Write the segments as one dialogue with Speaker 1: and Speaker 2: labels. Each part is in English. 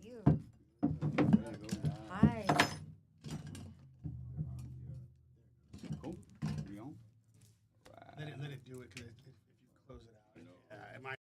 Speaker 1: you? Hi.
Speaker 2: Cool. We on?
Speaker 3: Let it do it because if you close it out, it might.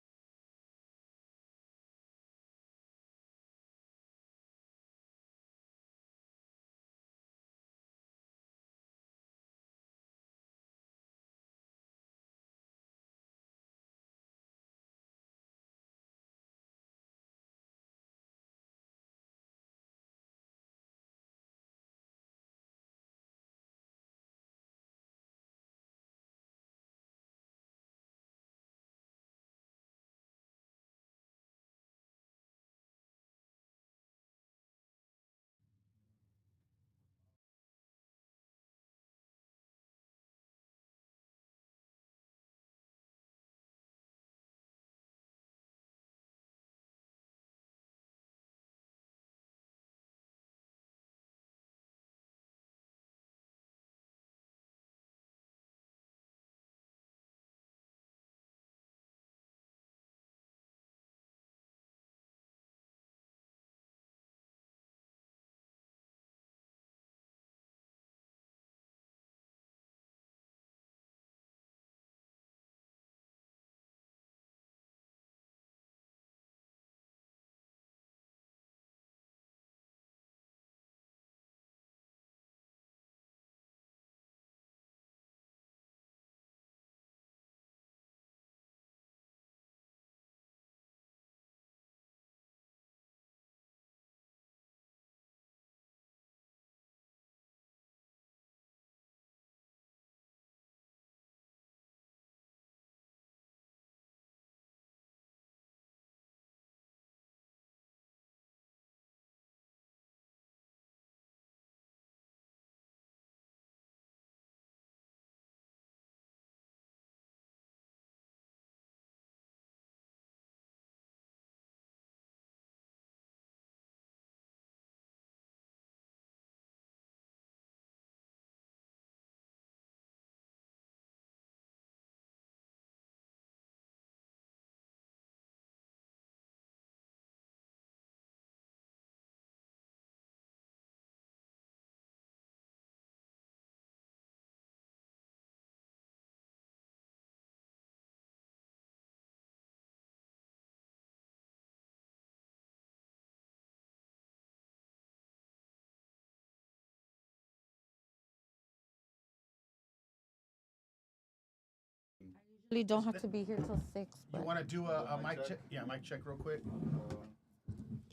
Speaker 1: Usually don't have to be here till 6.
Speaker 3: You want to do a mic check? Yeah, mic check real quick.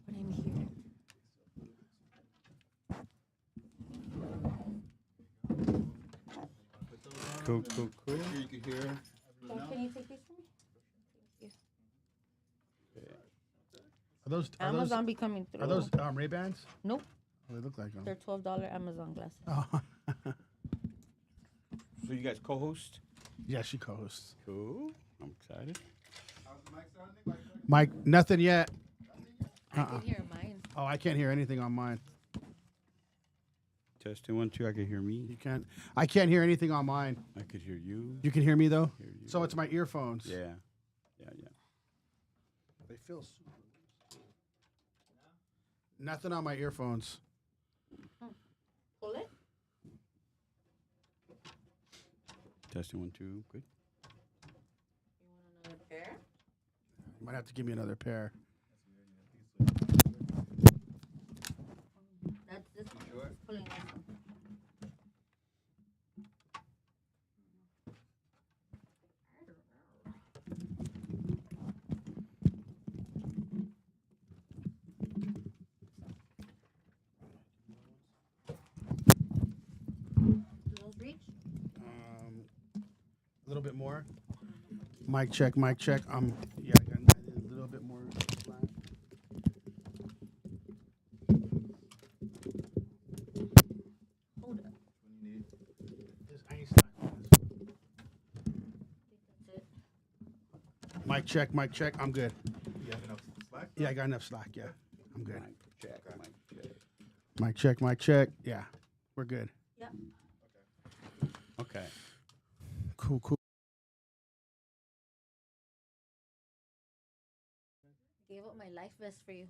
Speaker 1: Put him here.
Speaker 2: Cool.
Speaker 4: You can hear.
Speaker 1: Can you take these for me? Thank you. Amazon be coming through.
Speaker 3: Are those Ray-Bans?
Speaker 1: Nope.
Speaker 3: Oh, they look like them.
Speaker 1: They're $12 Amazon glasses.
Speaker 3: Oh.
Speaker 2: So you guys co-host?
Speaker 3: Yeah, she co-hosts.
Speaker 2: Cool. I'm excited.
Speaker 4: How's the mic sounding?
Speaker 3: Mike, nothing yet.
Speaker 1: I can hear mine.
Speaker 3: Oh, I can't hear anything on mine.
Speaker 2: Testing 1, 2. I can hear
Speaker 3: You
Speaker 2: me.
Speaker 3: can't. I can't hear anything on mine.
Speaker 2: I could hear you.
Speaker 3: You can hear me though.
Speaker 2: Hear you.
Speaker 3: So it's my earphones.
Speaker 2: Yeah.
Speaker 3: They feel super. Nothing on my earphones.
Speaker 1: Pull it.
Speaker 2: Testing 1, 2. Good.
Speaker 1: You want another pair?
Speaker 3: You might have to give me another pair.
Speaker 1: That's this one. It's pulling this one. Do those reach?
Speaker 3: A little bit more. Mic check. Yeah, I got a little bit more slack.
Speaker 1: Hold it.
Speaker 3: I ain't slack on this.
Speaker 1: That's it.
Speaker 3: Mic check. I'm good.
Speaker 4: You have enough slack?
Speaker 3: Yeah, I got enough slack. Yeah, I'm good.
Speaker 2: Mic check.
Speaker 3: Mic check. Yeah, we're good.
Speaker 1: Yep.
Speaker 2: Okay.
Speaker 3: Cool.
Speaker 1: Gave up my life best for you?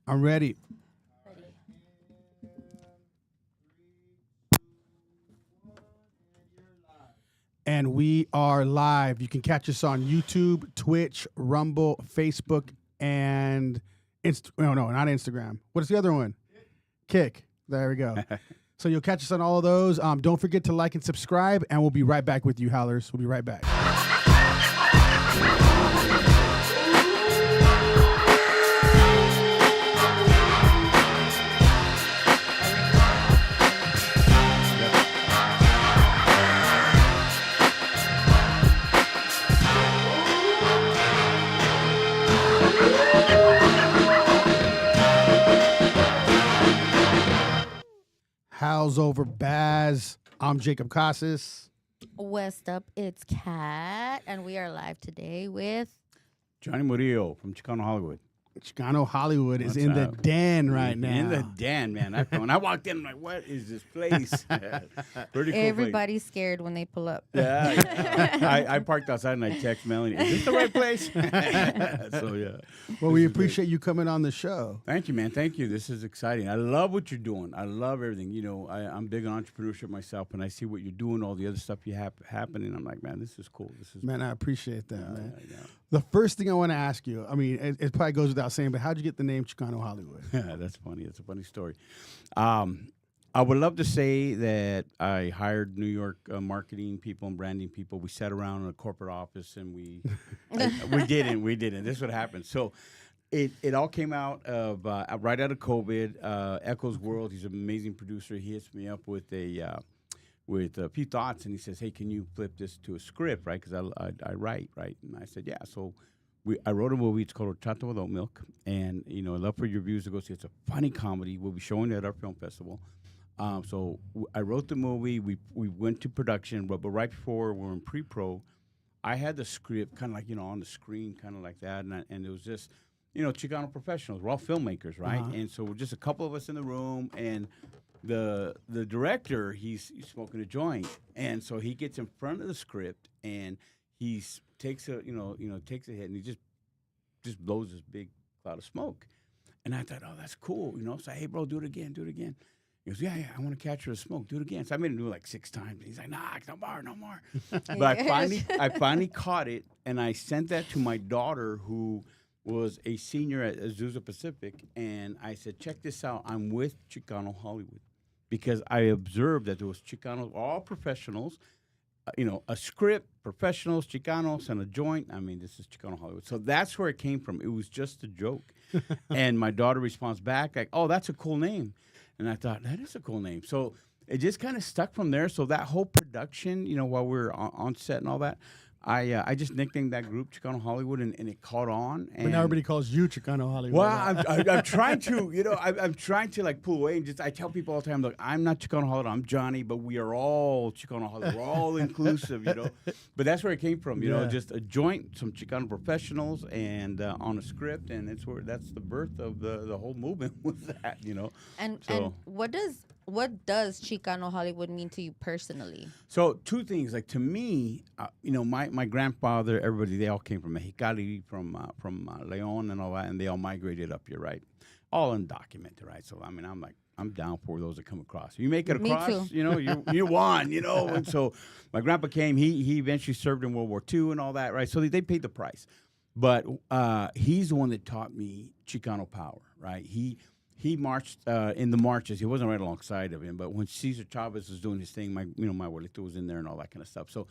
Speaker 3: I'm ready.
Speaker 1: Ready.
Speaker 3: And we are live. You can catch us on YouTube, Twitch, Rumble, Facebook, and no, not Instagram. What's the other one? Kick. There we go. So you'll catch us on all of those. Don't forget to like and subscribe, and we'll be right back with you, Howlers. We'll be right back. Howls over Baaz. I'm Jacob Casas.
Speaker 1: West up, it's Kat, and we are live today with
Speaker 2: Jhonny Murillo from Chicano Hollywood.
Speaker 3: Chicano Hollywood is
Speaker 2: What's
Speaker 3: in the
Speaker 2: up?
Speaker 3: den right now.
Speaker 2: In the den, man. When I walked in, I'm like, what is this place? Pretty cool
Speaker 1: everybody's scared when they pull up.
Speaker 2: place. Yeah. I parked outside and I text Melanie, is this the right place? So, yeah.
Speaker 3: Well, we appreciate you coming on the show.
Speaker 2: Thank you, man. Thank you. This is exciting. I love what you're doing. I love everything. You know, I'm big on entrepreneurship myself, and I see what you're doing, all the other stuff you have happening. I'm like, man, this is cool. This is
Speaker 3: Man, I appreciate that, man.
Speaker 2: yeah.
Speaker 3: The first thing I want to ask you, I mean, it probably goes without saying, but how'd you get the name Chicano Hollywood?
Speaker 2: That's funny. It's a funny story. I would love to say that I hired New York marketing people and branding people. We sat around in a corporate office and we didn't. This is what happened. So it all came out of right out of COVID. Echo's World. He's an amazing producer. He hits me up with a few thoughts, and he says, "Hey, can you flip this to a script, right? Because I write, right?" And I said, "Yeah." So I wrote a movie. It's called Chato with Oat Milk, and I'd love for your viewers to go see it. It's a funny comedy. We'll be showing it at our film festival. I wrote the movie. We went to production, but right before we were in pre-pro, I had the script kind of like on the screen, kind of like that, and it was just Chicano professionals. We're all filmmakers, right?
Speaker 3: Uh-huh.
Speaker 2: And so we're just a couple of us in the room, and the director, he's smoking a joint, and so he gets in front of the script and he takes a takes a hit, and he just blows this big cloud of smoke. And I thought, oh, that's cool, So hey, bro, do it again. He goes, yeah, I want to capture the smoke. Do it again. So I made him do it like 6 times. And he's like, nah, no more. But I finally caught it, and I sent that to my daughter, who was a senior at Azusa Pacific, and I said, check this out. I'm with Chicano Hollywood. Because I observed that there was Chicanos, all professionals, a script, professionals, Chicanos, and a joint. I mean, this is Chicano Hollywood. So that's where it came from. It was just a joke. And my daughter responds back like, oh, that's a cool name. And I thought, that is a cool name. So it just kind of stuck from there. So that whole production, while we were on set and all that, I just nicknamed that group Chicano Hollywood, and it caught on. And
Speaker 3: But now everybody calls you Chicano Hollywood.
Speaker 2: well, I'm trying to, I'm trying to like pull away and I tell people all the time, look, I'm not Chicano Hollywood, I'm Jhonny, but we are all Chicano Hollywood. We're all inclusive, But that's where it came from, just a joint, some Chicano professionals, and on a script, and that's the birth of the whole movement with that,
Speaker 1: And
Speaker 2: So-
Speaker 1: what does Chicano Hollywood mean to you personally?
Speaker 2: So 2 things, like to me, my grandfather, everybody, they all came from Mexicali, from Leon and all that, and they all migrated up here, right? All undocumented, right? So I'm down for those that come across. If you make it
Speaker 1: Me
Speaker 2: across,
Speaker 1: too.
Speaker 2: you won, And so my grandpa came. He eventually served in World War II and all that, right? So they paid the price, but he's the one that taught me Chicano power, right? He marched in the marches. He wasn't right alongside of him, but when Cesar Chavez was doing his thing, my abuelito was in there and all that kind of stuff. So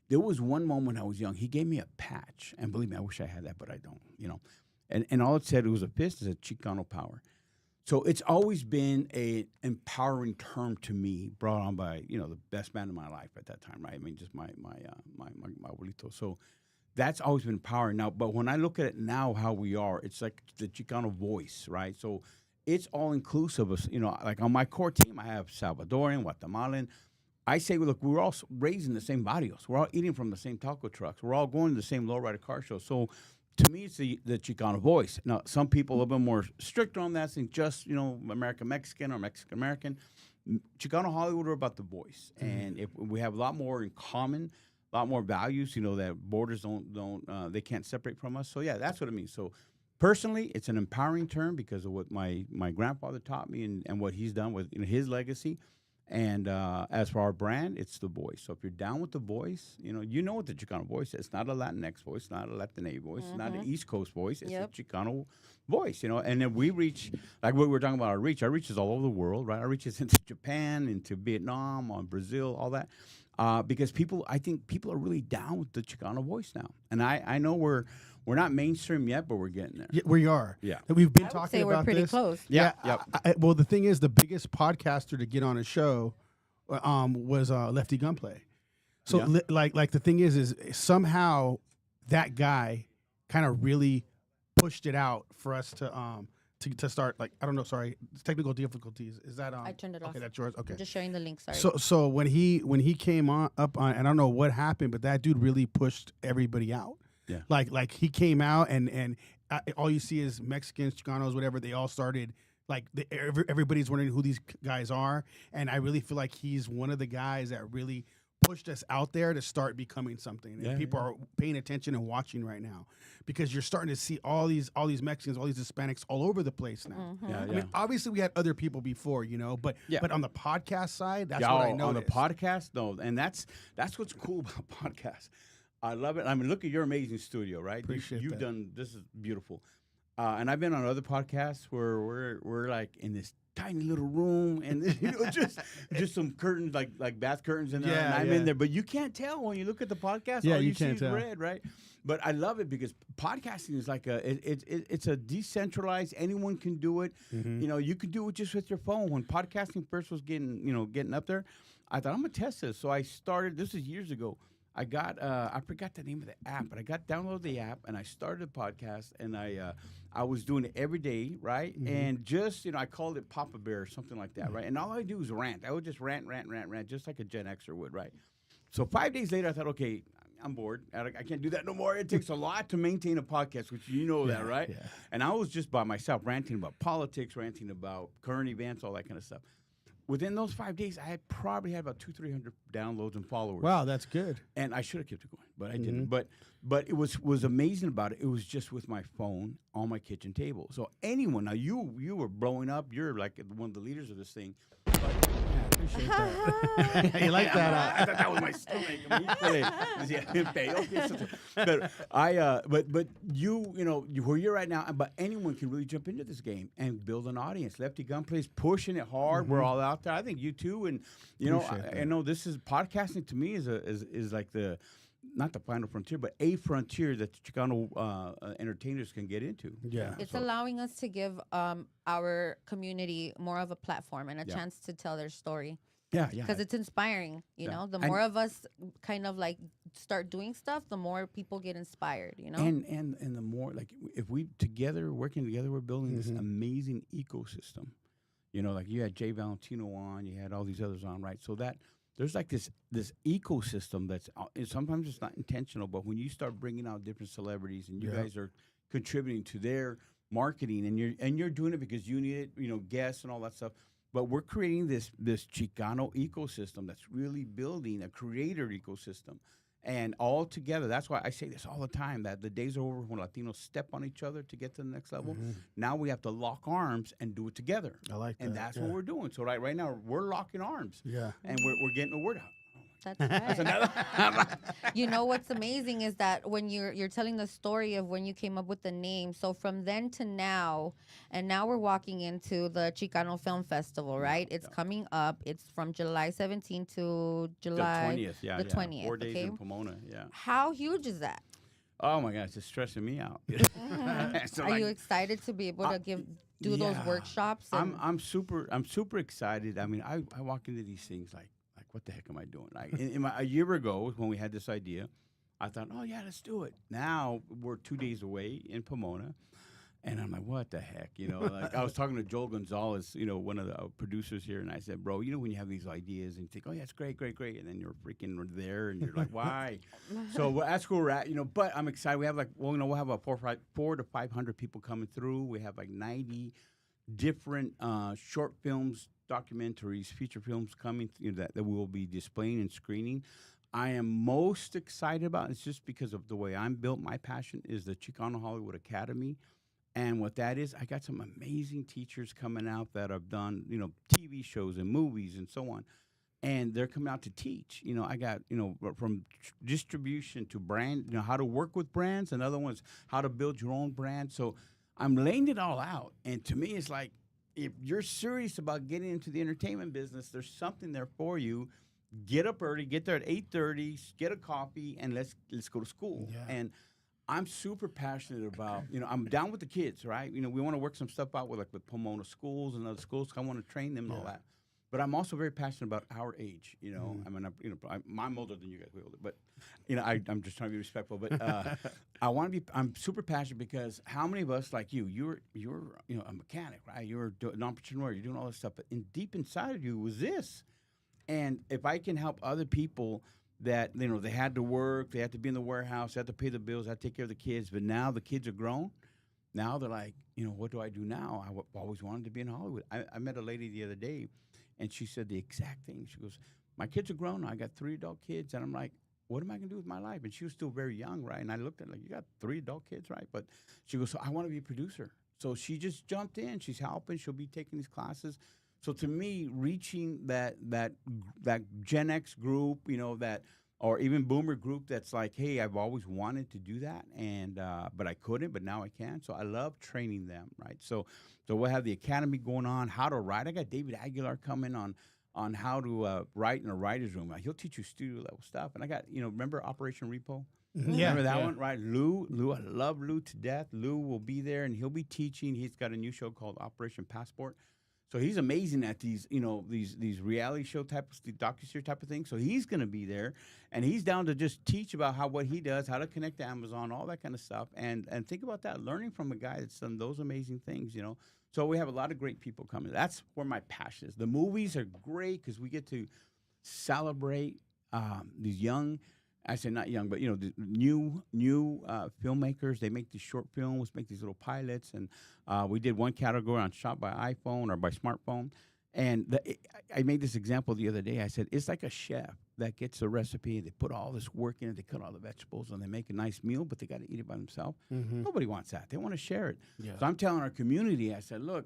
Speaker 2: there was one moment when I was young. He gave me a patch, and believe me, I wish I had that, but I don't. And all it said, it was a fist, it said Chicano power. So it's always been an empowering term to me, brought on by the best man in my life at that time, right? I mean, just my abuelito. So that's always been empowering. Now, but when I look at it now, how we are, it's like the Chicano voice, right? So it's all inclusive of, like on my core team, I have Salvadorian, Guatemalan. I say, look, we're all raised in the same barrios. We're all eating from the same taco trucks. We're all going to the same lowrider car show. So to me, it's the Chicano voice. Now, some people are a little bit more strict on that, saying just, American-Mexican or Mexican-American. Chicano Hollywood are about the voice. And if we have a lot more in common, a lot more values. You know, that borders don't they can't separate from us. So yeah, that's what it means. So personally, it's an empowering term because of what my grandfather taught me and what he's done with his legacy. And as for our brand, it's the voice. So if you're down with the voice, you know what the Chicano voice is. It's not a Latinx voice, not a Latina voice, it's not an East Coast voice. It's a Chicano voice, And then we reach, like what we were talking about, our reach is all over the world, right? Our reach is into Japan, into Vietnam, Brazil, all that. Because I think people are really down with the Chicano voice now. And I know we're not mainstream yet, but we're getting there.
Speaker 3: Yeah, we are.
Speaker 2: Yeah.
Speaker 3: We've been
Speaker 1: I would
Speaker 3: talking
Speaker 1: say
Speaker 3: about
Speaker 1: we're pretty
Speaker 3: this.
Speaker 1: close.
Speaker 2: Yeah.
Speaker 3: Well, the thing is, the biggest podcaster to get on a show was Lefty Gunplay. So, like the thing is somehow that guy kind of really pushed it out for us to start. Like, I don't know. Sorry, technical difficulties. Is that
Speaker 1: I turned it off.
Speaker 3: Okay, that's yours. Okay.
Speaker 1: I'm just sharing the link. Sorry.
Speaker 3: So when he came up on, and I don't know what happened, but that dude really pushed everybody out.
Speaker 2: Yeah.
Speaker 3: Like he came out and all you see is Mexicans, Chicanos, whatever. They all started like everybody's wondering who these guys are, and I really feel like he's one of the guys that really pushed us out there to start becoming something. And people are paying attention and watching right now because you're starting to see all these Mexicans, all these Hispanics all over the place now.
Speaker 2: Yeah,
Speaker 3: I mean, obviously we had other people before, but on the podcast side, that's what I know.
Speaker 2: On the podcast, no, and that's what's cool about podcasts. I love it. I mean, look at your amazing studio, right?
Speaker 3: Appreciate
Speaker 2: You've
Speaker 3: that.
Speaker 2: done this is beautiful. And I've been on other podcasts where we're like in this tiny little room and just some curtains like bath curtains in there, and I'm in there. But you can't tell when you look at the podcast.
Speaker 3: Yeah,
Speaker 2: all
Speaker 3: you
Speaker 2: see
Speaker 3: can't
Speaker 2: is
Speaker 3: tell.
Speaker 2: red, right? But I love it because podcasting is like it's a decentralized. Anyone can do it. You can do it just with your phone. When podcasting first was getting up there, I thought I'm gonna test this. So I started. This is years ago. I forgot the name of the app, but I downloaded the app and I started a podcast and I was doing it every day, right? And just, I called it Papa Bear or something like that, right? And all I do is rant. I would just rant, just like a Gen Xer would, right? So 5 days later, I thought, okay, I'm bored. I can't do that no more. It takes a lot to maintain a podcast, which that, right? Yeah. And I was just by myself ranting about politics, ranting about current events, all that kind of stuff. Within those 5 days, I had probably had about 200-300 downloads and followers.
Speaker 3: Wow, that's good.
Speaker 2: And I should have kept it going, but I didn't. But it was amazing about it. It was just with my phone on my kitchen table. So anyone, now you were blowing up. You're like one of the leaders of this thing. But,
Speaker 3: appreciate that. You like that?
Speaker 2: I thought that was my stomach. But you where you're right now. But anyone can really jump into this game and build an audience. Lefty Gunplay's pushing it hard. We're all out there. I think you too. And I know this is podcasting to me is like the. Not the final frontier, but a frontier that Chicano entertainers can get into.
Speaker 3: Yeah.
Speaker 1: It's allowing us to give our community more of a platform and a chance to tell their story.
Speaker 2: Yeah.
Speaker 1: Because it's inspiring, The more of us kind of like start doing stuff, the more people get inspired,
Speaker 2: And the more, like, if we working together, we're building this amazing ecosystem. Like you had Jay Valentino on, you had all these others on, right? So that there's like this ecosystem that's sometimes it's not intentional, but when you start bringing out different celebrities and you guys are contributing to their marketing and you're doing it because you need it, guests and all that stuff. But we're creating this Chicano ecosystem that's really building a creator ecosystem. And all together, that's why I say this all the time, that the days are over when Latinos step on each other to get to the next level. Now we have to lock arms and do it together.
Speaker 3: I like that.
Speaker 2: And that's what we're doing. So right now, we're locking arms.
Speaker 3: Yeah.
Speaker 2: And we're getting the word out.
Speaker 1: That's right. What's amazing is that when you're telling the story of when you came up with the name. So from then to now, and now we're walking into the Chicano Film Festival, right? It's coming up. It's from July 17th to July
Speaker 2: the 20th.
Speaker 1: The 20th.
Speaker 2: 4 days in Pomona. Yeah.
Speaker 1: How huge is that?
Speaker 2: Oh my gosh, it's stressing me out. So
Speaker 1: Are you excited to be able to do those workshops?
Speaker 2: I'm super excited. I mean, I walk into these things like what the heck am I doing? Like a year ago when we had this idea, I thought, oh yeah, let's do it. Now we're 2 days away in Pomona, and I'm like, what the heck? Like I was talking to Joel Gonzalez, one of the producers here, and I said, bro, when you have these ideas and you think, oh yeah, it's great, and then you're freaking there, and you're like, why? So that's where we're at, But I'm excited. We have we'll have about 400 to 500 people coming through. We have like 90 different short films, documentaries, feature films coming that we will be displaying and screening. I am most excited about, it's just because of the way I'm built, my passion is the Chicano Hollywood Academy. And what that is, I got some amazing teachers coming out that have done, TV shows and movies and so on. And they're coming out to teach. I got, from distribution to brand, how to work with brands. Another one's how to build your own brand. So I'm laying it all out. And to me, it's like, if you're serious about getting into the entertainment business, there's something there for you. Get up early, get there at 8:30, get a coffee, and let's go to school.
Speaker 3: Yeah.
Speaker 2: And I'm super passionate about, I'm down with the kids, right? We want to work some stuff out with Pomona schools and other schools. I want to train them and all that. But I'm also very passionate about our age. I mean, I'm older than you guys, way older. But I'm just trying to be respectful. But I'm super passionate because how many of us like you're a mechanic, right? You're an entrepreneur. You're doing all this stuff. But deep inside of you was this. And if I can help other people that, they had to work, they had to be in the warehouse, they had to pay the bills, they had to take care of the kids, but now the kids are grown. Now they're like, what do I do now? I've always wanted to be in Hollywood. I met a lady the other day, and she said the exact thing. She goes, my kids are grown. I got 3 adult kids. And I'm like, what am I going to do with my life? And she was still very young, right? And I looked at her like, you got 3 adult kids, right? But she goes, so I want to be a producer. So she just jumped in. She's helping. She'll be taking these classes. So to me, reaching that Gen X group, or even Boomer group that's like, hey, I've always wanted to do that, and but I couldn't, but now I can. So I love training them, right? So we'll have the academy going on, how to write. I got David Aguilar coming on how to write in a writer's room. He'll teach you studio level stuff. And I got, remember Operation Repo? Remember that one, right? Lou, I love Lou to death. Lou will be there, and he'll be teaching. He's got a new show called Operation Passport. So he's amazing at these, these reality show type of docuseries type of things. So he's going to be there, and he's down to just teach about what he does, how to connect to Amazon, all that kind of stuff. And think about that, learning from a guy that's done those amazing things, So we have a lot of great people coming. That's where my passion is. The movies are great because we get to celebrate these young. I say not young, but the new filmmakers. They make these short films, make these little pilots, and we did one category on shot by iPhone or by smartphone. And I made this example the other day. I said it's like a chef that gets a recipe. They put all this work in it. They cut all the vegetables, and they make a nice meal, but they got to eat it by themselves. Nobody wants that. They want to share it. Yeah. So I'm telling our community. I said, look,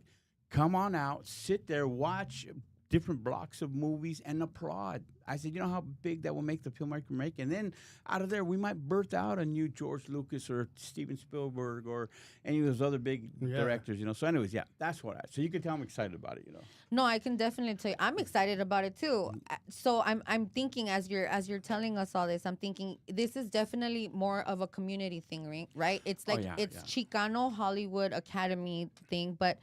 Speaker 2: come on out, sit there, watch different blocks of movies, and applaud. I said, you know how big that will make the filmmaker make? And then out of there, we might birth out a new George Lucas or Steven Spielberg or any of those other big directors, So anyways, that's so you can tell I'm excited about it,
Speaker 1: No, I can definitely tell you. I'm excited about it too. So I'm thinking as you're telling us all this, I'm thinking this is definitely more of a community thing, right? It's like Chicano Hollywood Academy thing, but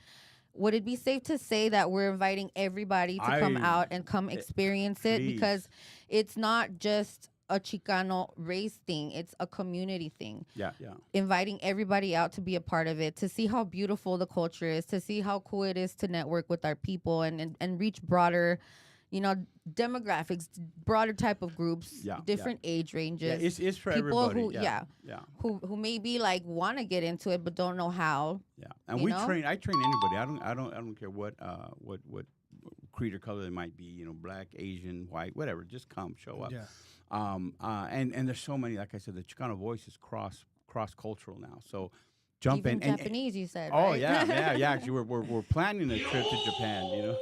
Speaker 1: would it be safe to say that we're inviting everybody to come out and come experience it?
Speaker 2: Please.
Speaker 1: Because it's not just a Chicano race thing. It's a community thing.
Speaker 2: Yeah.
Speaker 1: Inviting everybody out to be a part of it, to see how beautiful the culture is, to see how cool it is to network with our people and reach broader, demographics, broader type of groups, different age ranges.
Speaker 2: Yeah, it's for
Speaker 1: people
Speaker 2: everybody.
Speaker 1: who maybe want to get into it but don't know how.
Speaker 2: Yeah, and I train anybody. I don't care what creed or color they might be. Black, Asian, white, whatever. Just come, show up. Yeah. And there's so many. Like I said, the Chicano voice is cross cultural now. So. Jump
Speaker 1: Even
Speaker 2: in.
Speaker 1: Japanese, you said.
Speaker 2: Oh,
Speaker 1: right?
Speaker 2: yeah. Actually, we're planning a trip to Japan.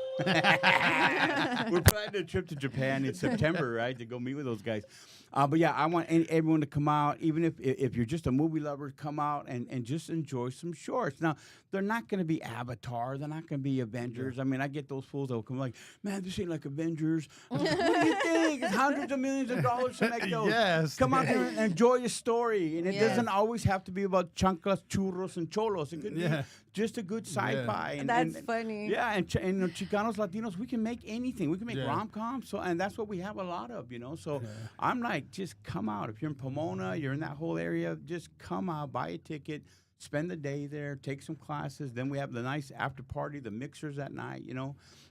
Speaker 2: We're planning a trip to Japan in September, right, to go meet with those guys. But I want everyone to come out, even if you're just a movie lover, come out and just enjoy some shorts. Now, they're not going to be Avatar. They're not going to be Avengers. Yeah. I mean, I get those fools that will come like, man, this ain't like Avengers. What do you think? It's hundreds of millions of dollars to make those.
Speaker 3: Yes.
Speaker 2: Come out there and enjoy a story. And it doesn't always have to be about chanclas, churros, and cholos. It could be just a good sci-fi.
Speaker 1: Yeah. That's funny.
Speaker 2: Yeah, and Chicanos, Latinos, we can make anything. We can make rom-coms. And that's what we have a lot of, So I'm like, just come out. If you're in Pomona, you're in that whole area, just come out, buy a ticket, spend the day there, take some classes. Then we have the nice after party, the mixers at night,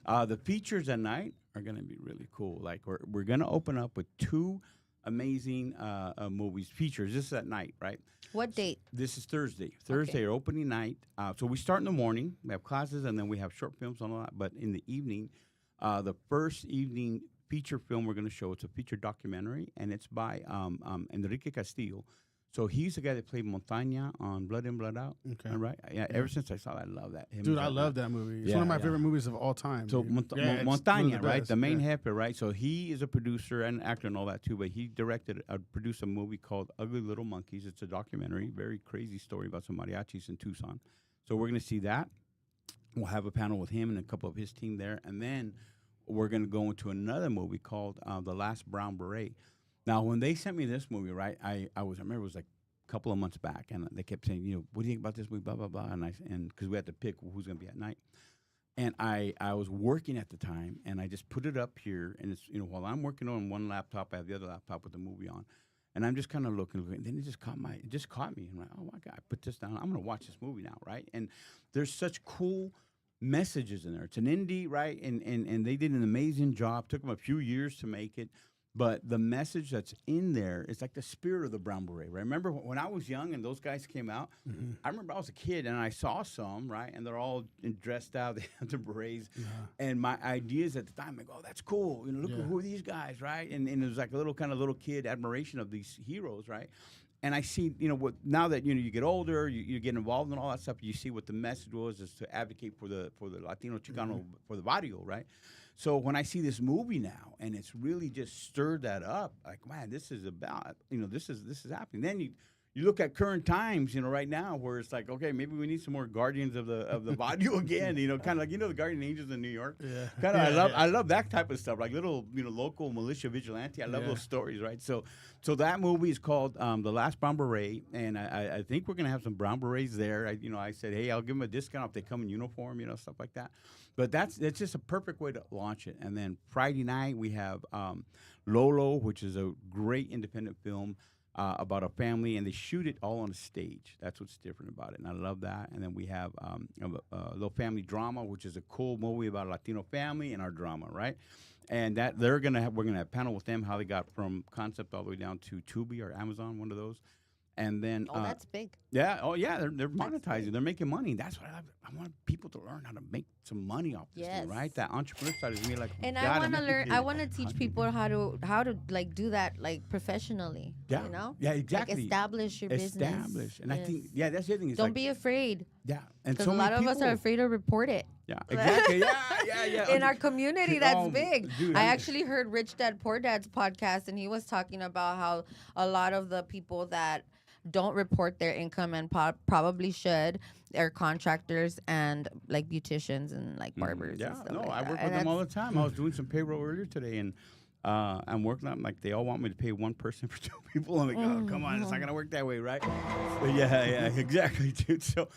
Speaker 2: The features at night are going to be really cool. Like we're going to open up with 2 amazing movies, features. This is at night, right?
Speaker 1: What date?
Speaker 2: This is Thursday. Thursday, our opening night. So we start in the morning. We have classes, and then we have short films and all that. But in the evening, the first evening feature film we're going to show. It's a feature documentary, and it's by Enrique Castillo. So he's the guy that played Montaña on Blood In, Blood Out.
Speaker 3: Okay.
Speaker 2: All right. Yeah, ever since I saw that, I love that. Him
Speaker 3: Dude,
Speaker 2: as
Speaker 3: I love that movie. It's
Speaker 2: Yeah,
Speaker 3: one of my
Speaker 2: yeah.
Speaker 3: favorite movies of all time.
Speaker 2: So
Speaker 3: dude. It's one of
Speaker 2: Montaña, right?
Speaker 3: best.
Speaker 2: The main
Speaker 3: Yeah.
Speaker 2: heifer, right? So he is a producer and actor and all that too. But he produced a movie called Ugly Little Monkeys. It's a documentary, very crazy story about some mariachis in Tucson. So we're gonna see that. We'll have a panel with him and a couple of his team there, and then we're gonna go into another movie called The Last Brown Beret. Now, when they sent me this movie, right? I remember it was like couple of months back, and they kept saying, what do you think about this movie, blah blah blah, and because we had to pick who's going to be at night, and I was working at the time, and I just put it up here, and it's while I'm working on one laptop, I have the other laptop with the movie on, and I'm just kind of looking, and then it just caught me. I'm like, oh my god, I put this down. I'm going to watch this movie now, right? And there's such cool messages in there. It's an indie, right? And they did an amazing job. Took them a few years to make it. But the message that's in there is like the spirit of the Brown Beret, right? Remember when I was young and those guys came out?
Speaker 3: Mm-hmm.
Speaker 2: I remember I was a kid and I saw some, right? And they're all dressed out. They have the berets.
Speaker 3: Yeah.
Speaker 2: And my ideas at the time, like, oh, that's cool. Look
Speaker 3: Yeah.
Speaker 2: who are these guys, right? And it was like a little kid admiration of these heroes, right? And I see, what now that you get older, you get involved in all that stuff. You see what the message was is to advocate for the Latino Chicano for the barrio, right? So when I see this movie now, and it's really just stirred that up, like, man, this is about, this is happening. Then you look at current times, right now, where it's like, okay, maybe we need some more guardians of the barrio again, kind of like the guardian angels in New York.
Speaker 3: Yeah.
Speaker 2: Kind of,
Speaker 3: Yeah,
Speaker 2: I love that type of stuff, like little, local militia vigilante. I love those stories, right? So that movie is called The Last Brown Beret, and I think we're gonna have some Brown Berets there. I said, hey, I'll give them a discount if they come in uniform, stuff like that. But it's just a perfect way to launch it. And then Friday night we have Lolo, which is a great independent film about a family, and they shoot it all on a stage. That's what's different about it, and I love that. And then we have a little family drama, which is a cool movie about a Latino family and our drama, right? And that we're gonna have a panel with them, how they got from concept all the way down to Tubi or Amazon, one of those. And then
Speaker 1: that's big.
Speaker 2: yeah, they're monetizing, they're making money. That's what I want people to learn how to make some money off this thing, right? That entrepreneur side is me, like,
Speaker 1: and I want to learn. I want to teach people how to like do that like professionally.
Speaker 2: Yeah, yeah, exactly.
Speaker 1: Like establish your business.
Speaker 2: And I think that's the other thing.
Speaker 1: Don't be afraid.
Speaker 2: Yeah, and
Speaker 1: because
Speaker 2: so
Speaker 1: a lot of us are afraid to report it.
Speaker 2: Yeah, exactly. Yeah.
Speaker 1: In our community, that's big.
Speaker 2: Dude,
Speaker 1: I actually heard Rich Dad Poor Dad's podcast, and he was talking about how a lot of the people that don't report their income and probably should are contractors and like beauticians and like barbers.
Speaker 2: Yeah,
Speaker 1: and stuff
Speaker 2: no,
Speaker 1: like
Speaker 2: I
Speaker 1: that.
Speaker 2: work with them all the time. I was doing some payroll earlier today, and I'm working on, like, they all want me to pay one person for two people. I'm like, oh, come on, it's not gonna work that way, right? But yeah, exactly, dude. So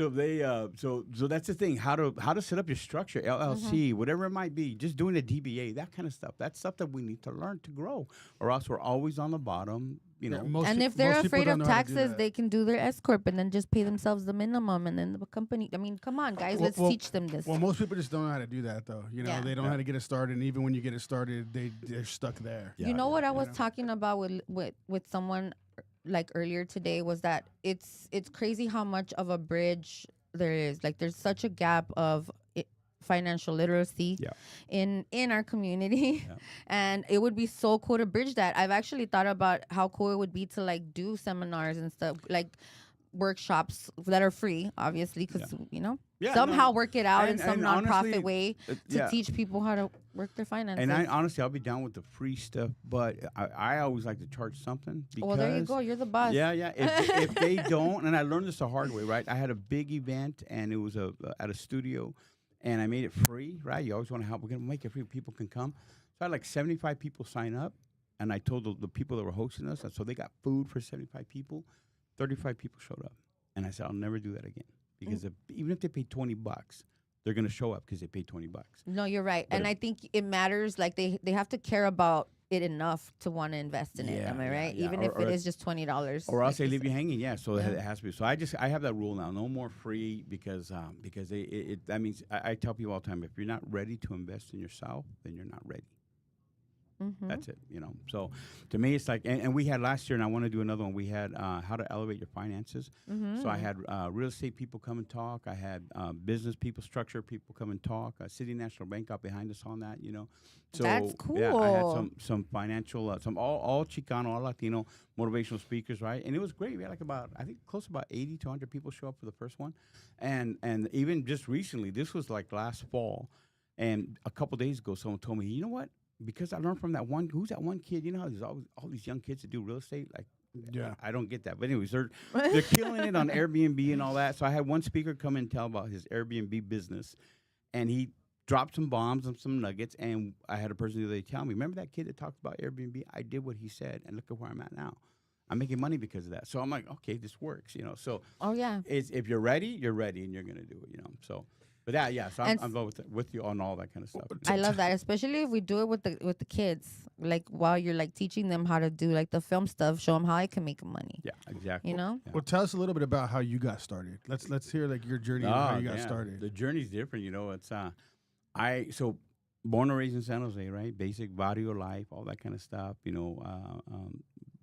Speaker 2: they so that's the thing. How to set up your structure, LLC, whatever it might be. Just doing a DBA, that kind of stuff. That's stuff that we need to learn to grow, or else we're always on the bottom.
Speaker 1: And if they're afraid of taxes, they can do their S corp and then just pay themselves the minimum, and then the company. I mean, come on, guys, let's teach them this.
Speaker 3: Well, most people just don't know how to do that, though. They don't know how to get it started, and even when you get it started, they're stuck there.
Speaker 1: You know what I was talking about with someone like earlier today was that it's crazy how much of a bridge there is. Like, there's such a gap of financial literacy in our community, and it would be so cool to bridge that. I've actually thought about how cool it would be to like do seminars and stuff, like workshops that are free, obviously, because somehow work it out in some nonprofit
Speaker 2: honestly,
Speaker 1: way to teach people how to work their finances.
Speaker 2: And I'll be down with the free stuff, but I always like to charge something. Because,
Speaker 1: well, there you go. You're the boss.
Speaker 2: Yeah. If they don't, and I learned this the hard way, right? I had a big event, and it was at a studio. And I made it free, right? You always want to help. We're going to make it free. People can come. So I had like 75 people sign up. And I told the people that were hosting us, and so they got food for 75 people. 35 people showed up. And I said, I'll never do that again. Because even if they pay $20, they're going to show up because they paid $20.
Speaker 1: No, you're right. But I think it matters. Like, they have to care about it enough to want to invest in it. Am I right? Even if it is just $20.
Speaker 2: Or else they leave you hanging. Yeah, so it has to be. So I have that rule now. No more free because that means I tell people all the time, if you're not ready to invest in yourself, then you're not ready.
Speaker 1: Mm-hmm.
Speaker 2: That's it, you know. So to me, it's like, and we had last year, and I want to do another one. We had how to elevate your finances.
Speaker 1: Mm-hmm.
Speaker 2: So I had real estate people come and talk. I had business people, structure people come and talk. City National Bank got behind us on that, you know. So
Speaker 1: That's
Speaker 2: yeah, I had
Speaker 1: cool.
Speaker 2: some financial, some all Chicano, all Latino motivational speakers, right? And it was great. We had like about, I think, close to about 80 to 100 people show up for the first one, and even just recently, this was like last fall, and a couple days ago, someone told me, you know what? Because I learned from that one, who's that one kid? You know how there's always all these young kids that do real estate? Like,
Speaker 3: Yeah.
Speaker 2: I don't get that. But anyways, they're killing it on Airbnb and all that. So I had one speaker come and tell about his Airbnb business, and he dropped some bombs and some nuggets. And I had a person the other day tell me, remember that kid that talked about Airbnb? I did what he said, and look at where I'm at now. I'm making money because of that. So I'm like, okay, this works, you know. So
Speaker 1: Oh yeah.
Speaker 2: it's, if you're ready, and you're gonna do it, you know. So. But that, yeah, so
Speaker 1: And
Speaker 2: I'm with you on all that kind of stuff.
Speaker 1: I love that, especially if we do it with the kids. Like while you're like teaching them how to do like the film stuff, show them how I can make money.
Speaker 2: Yeah, exactly.
Speaker 1: You know.
Speaker 2: Yeah.
Speaker 3: Well, tell us a little bit about how you got started. Let's hear like your journey and how you got
Speaker 2: yeah.
Speaker 3: started.
Speaker 2: The journey's different, you know. It's so born and raised in San Jose, right? Basic barrio life, all that kind of stuff. You know,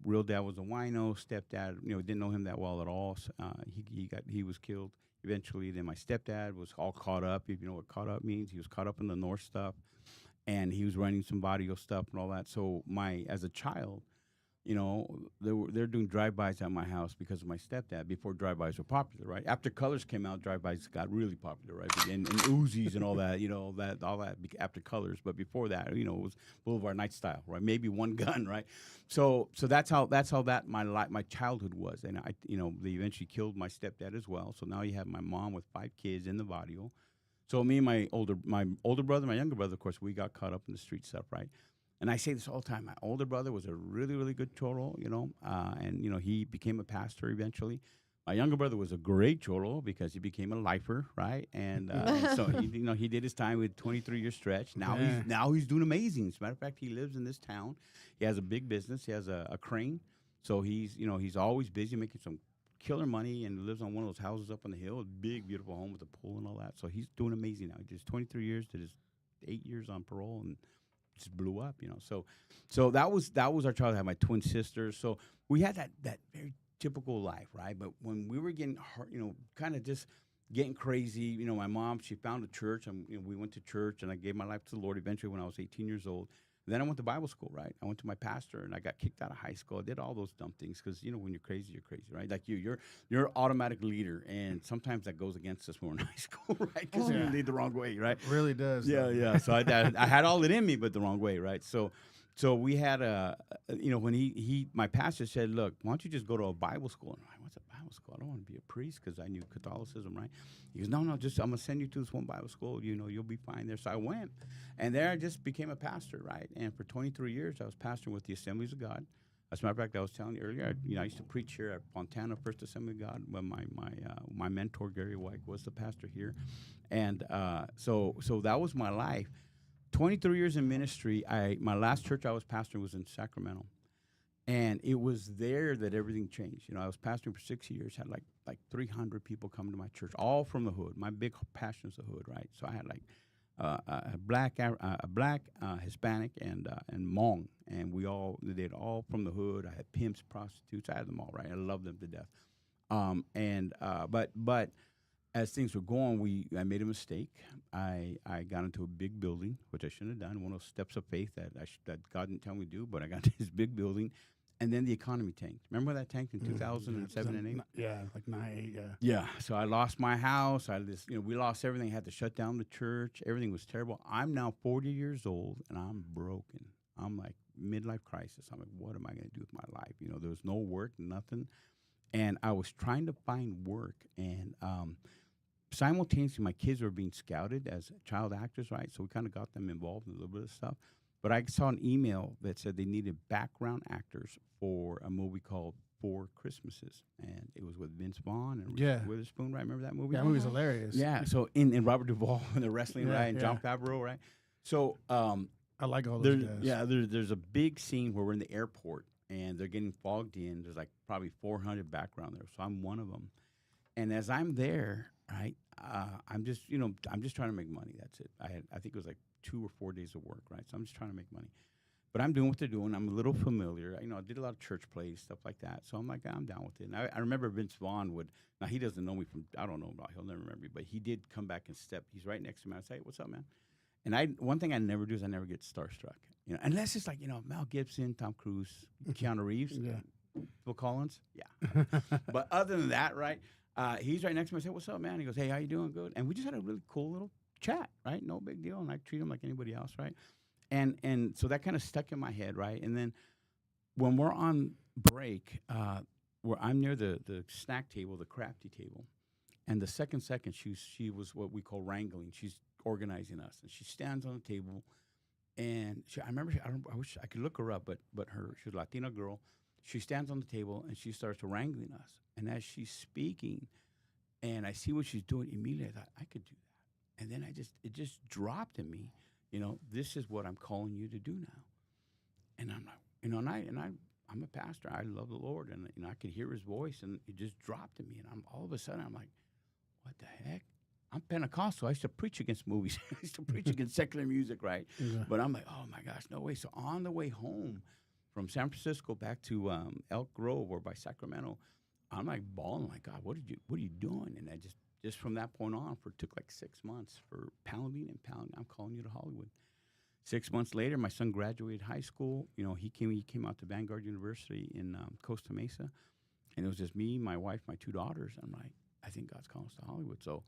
Speaker 2: real dad was a wino. Stepdad, you know, didn't know him that well at all. So, he was killed eventually. Then my stepdad was all caught up. If you know what caught up means, he was caught up in the North stuff, and he was running some barrio stuff and all that. So as a child, you know, they're doing drive-bys at my house because of my stepdad. Before drive-bys were popular, right? After Colors came out, drive-bys got really popular, right? And Uzis and all that, you know, all that after Colors. But before that, you know, it was Boulevard Night Style, right? Maybe one gun, right? So that's how my childhood was. And you know, they eventually killed my stepdad as well. So now you have my mom with 5 kids in the barrio. So me and my older brother, my younger brother, of course, we got caught up in the street stuff, right? And I say this all the time. My older brother was a really, really good cholo, you know, and, you know, he became a pastor eventually. My younger brother was a great cholo because he became a lifer, right? And so, you know, he did his time with 23-year stretch. Now he's doing amazing. As a matter of fact, he lives in this town. He has a big business. He has a crane. So he's always busy making some killer money and lives on one of those houses up on the hill, a big, beautiful home with a pool and all that. So he's doing amazing now. He did 23 years, did his 8 years on parole, and just blew up, you know. So that was our childhood. I had my twin sisters. So we had that very typical life, right? But when we were getting hard, you know, kind of just getting crazy, you know, my mom, she found a church, and you know, we went to church, and I gave my life to the Lord eventually when I was 18 years old. Then I went to Bible school, right? I went to my pastor, and I got kicked out of high school. I did all those dumb things because, you know, when you're crazy, right? Like you're automatic leader, and sometimes that goes against us when we're in high school, right? Because you lead the wrong way, right?
Speaker 3: It really does.
Speaker 2: Yeah,
Speaker 3: though.
Speaker 2: yeah. So I had all it in me, but the wrong way, right? So we had you know, when my pastor said, look, why don't you just go to a Bible school? And I'm like, what's a Bible school? I don't want to be a priest because I knew Catholicism, right? He goes, no, just I'm gonna send you to this one Bible school. You know, you'll be fine there. So I went, and there I just became a pastor, right? And for 23 years, I was pastoring with the Assemblies of God. As a matter of fact, I was telling you earlier, I used to preach here at Fontana First Assembly of God when my mentor Gary White was the pastor here, and so that was my life. 23 years in ministry. My last church I was pastoring was in Sacramento, and it was there that everything changed. You know, I was pastoring for 6 years. Had like 300 people come to my church, all from the hood. My big passion is the hood, right? So I had like a black, Hispanic, and Hmong, and they did all from the hood. I had pimps, prostitutes. I had them all, right? I loved them to death. But as things were going, I made a mistake. I got into a big building, which I shouldn't have done. One of those steps of faith that God didn't tell me to do. But I got into this big building, and then the economy tanked. Remember when that tanked in 2007 and 8?
Speaker 3: Yeah, like 9, 8, yeah.
Speaker 2: Yeah. So I lost my house. We lost everything. I had to shut down the church. Everything was terrible. I'm now 40 years old, and I'm broken. I'm like midlife crisis. I'm like, what am I going to do with my life? You know, there was no work, nothing. And I was trying to find work, and simultaneously, my kids were being scouted as child actors, right? So we kind of got them involved in a little bit of stuff. But I saw an email that said they needed background actors for a movie called Four Christmases. And it was with Vince Vaughn and Reese Witherspoon, right? Remember that movie?
Speaker 3: Yeah, that movie's hilarious.
Speaker 2: Yeah, so in Robert Duvall and the wrestling, right? And John Favreau, right? So
Speaker 3: I like all those guys.
Speaker 2: yeah, there's a big scene where we're in the airport, and they're getting fogged in. There's like probably 400 background there. So I'm one of them. And as I'm there, right, I'm just trying to make money. That's it. I think it was like 2 or 4 days of work, right? So I'm just trying to make money. but I'm doing what they're doing. I'm a little familiar. You know, I did a lot of church plays, stuff like that. So I'm like, I'm down with it. And I remember Vince Vaughn would, now he doesn't know me from, I don't know about, he'll never remember me, but he did come back and step. He's right next to me. I say, hey, what's up, man? And one thing I never do is I never get starstruck. You know, unless it's like, you know, Mel Gibson, Tom Cruise, Keanu Reeves, Phil Collins. Yeah. But other than that, right, he's right next to me. I say, what's up, man? He goes, hey, how you doing? Good. And we just had a really cool little chat, right? No big deal. And I treat him like anybody else, right? And so that kind of stuck in my head, right? And then when we're on break, where I'm near the snack table, the crafty table, and the second, she was what we call wrangling. She's organizing us, and she stands on the table, and I remember, I wish I could look her up, but she's a Latina girl. She stands on the table, and she starts wrangling us. And as she's speaking, and I see what she's doing, immediately I thought, I could do that. And then it just dropped in me, you know, this is what I'm calling you to do now. And I'm like, you know, I'm a pastor. I love the Lord, and you know, I could hear His voice, and it just dropped in me. And all of a sudden, I'm like, what the heck? I'm Pentecostal. I used to preach against movies. I used to preach against secular music, right? Yeah. But I'm like, oh my gosh, no way. So on the way home from San Francisco back to Elk Grove or by Sacramento, I'm like bawling, like, God, what are you doing? And I just from that point on, took like 6 months for pounding. I'm calling you to Hollywood. 6 months later, my son graduated high school. You know, he came out to Vanguard University in Costa Mesa, and it was just me, my wife, my 2 daughters. I'm like, I think God's calling us to Hollywood. So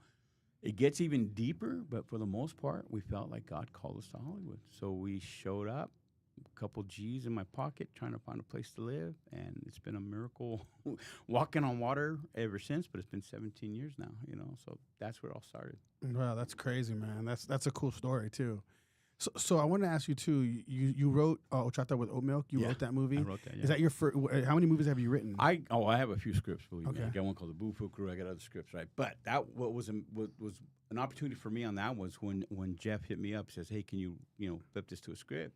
Speaker 2: it gets even deeper, but for the most part, we felt like God called us to Hollywood. So we showed up, a couple G's in my pocket, trying to find a place to live, and it's been a miracle walking on water ever since, but it's been 17 years now, you know, so that's where it all started.
Speaker 3: Wow, that's crazy, man. That's a cool story, too. So I want to ask you, too, you wrote Ochata with Oat Milk. You wrote that movie?
Speaker 2: I wrote that, yeah.
Speaker 3: Is that your first? How many movies have you written?
Speaker 2: I have a few scripts, believe me. I got one called The Boo-Foo Crew. I got other scripts, right? But what was an opportunity for me on that was when Jeff hit me up, says, hey, can you flip this to a script?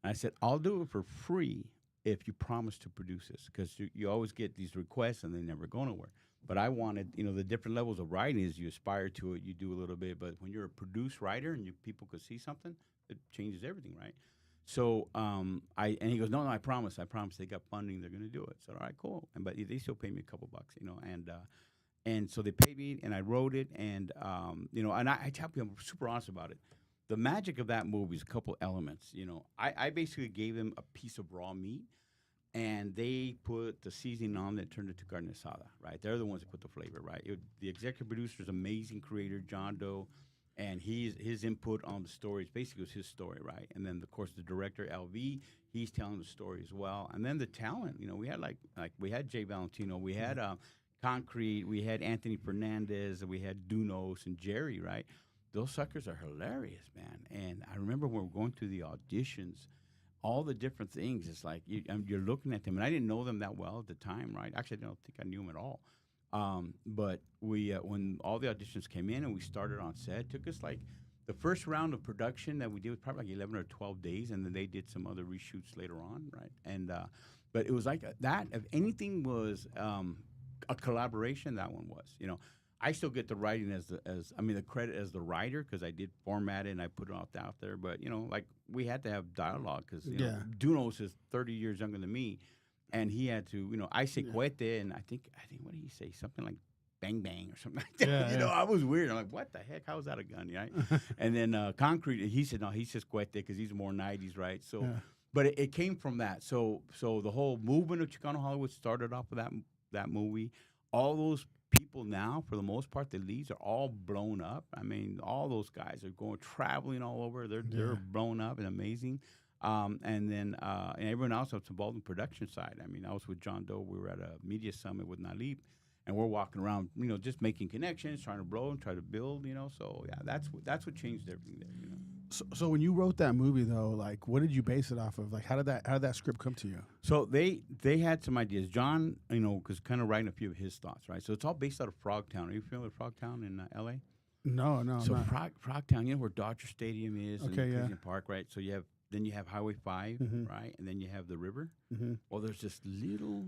Speaker 2: And I said, I'll do it for free if you promise to produce this, because you always get these requests and they never go nowhere. But I wanted, the different levels of writing is you aspire to it, you do a little bit, but when you're a produced writer and people could see something, it changes everything, right? So and he goes, no, I promise. They got funding, they're going to do it. So all right, cool. But they still pay me a couple bucks, and so they paid me, and I wrote it, and and I tell people, I'm super honest about it. The magic of that movie is a couple elements. I basically gave them a piece of raw meat, and they put the seasoning on that turned it to carne asada, right? They're the ones that put the flavor, right? The executive producer is amazing creator, John Doe, and his input on the story basically was his story, right? And then, of course, the director, LV, he's telling the story as well. And then the talent, we had like we had Jay Valentino, we had Concrete, we had Anthony Fernandez, and we had Dunos and Jerry, right? Those suckers are hilarious, man. And I remember when we were going through the auditions, all the different things, it's like you're looking at them. And I didn't know them that well at the time, right? Actually, I don't think I knew them at all. But we, when all the auditions came in and we started on set, it took us like the first round of production that we did was probably like 11 or 12 days. And then they did some other reshoots later on, right? And but it was like that. If anything was a collaboration, that one was, I still get the writing as the credit as the writer, because I did format it and I put it out there. But like we had to have dialogue, because Dunos is 30 years younger than me, and he had to I say cohete, and I think what did he say, something like bang bang or something like that. I was weird. I'm like, what the heck? How is that a gun? Right? And then Concrete, he said no, he says cohete because he's more 90s, right? So, but it came from that. So the whole movement of Chicano Hollywood started off with that movie. All those people now, for the most part, the leads are all blown up. I mean, all those guys are traveling all over. They're blown up and amazing. And then and everyone else that's involved in the production side. I mean, I was with John Doe. We were at a media summit with Nalip, and we're walking around, just making connections, trying to blow and try to build. So yeah, that's what changed everything there.
Speaker 3: So when you wrote that movie, though, like, what did you base it off of? Like, how did that script come to you?
Speaker 2: So they had some ideas. John, because kind of writing a few of his thoughts, right? So it's all based out of Frogtown. Are you familiar with Frogtown in L.A.?
Speaker 3: No.
Speaker 2: So Frogtown, where Dodger Stadium is, and Cleveland Park, right? So you have Highway 5, right? And then you have the river. Mm-hmm. Well, there's this little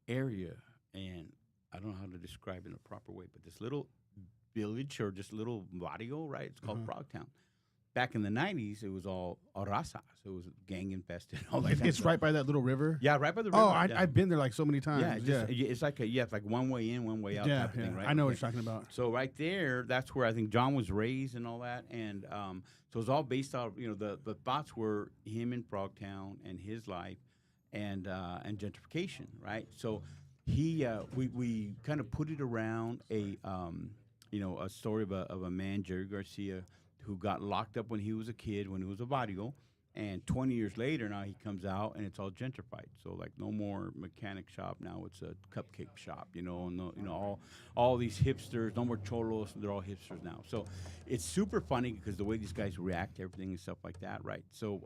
Speaker 2: area, and I don't know how to describe it in a proper way, but this little village or just little barrio, right? It's called Frogtown. back in the 90s, it was all raza. So it was gang infested. All that kind of
Speaker 3: It's
Speaker 2: stuff.
Speaker 3: right by that little river.
Speaker 2: Yeah, right by the river.
Speaker 3: Oh,
Speaker 2: yeah.
Speaker 3: I've been there like so many times.
Speaker 2: Yeah, it's like it's like one way in, one way out
Speaker 3: yeah,
Speaker 2: type of thing, right?
Speaker 3: I know what
Speaker 2: Okay.
Speaker 3: you're talking about.
Speaker 2: So right there, that's where I think John was raised and all that, and so it's all based off. The thoughts were him in Frogtown and his life, and gentrification, right? So we kind of put it around a story of a man, Jerry Garcia, who got locked up when he was a kid, when he was a barrio. And 20 years later, now he comes out and it's all gentrified. So like no more mechanic shop now; it's a cupcake shop. And all these hipsters, no more cholos. They're all hipsters now. So it's super funny because the way these guys react to everything and stuff like that, right? So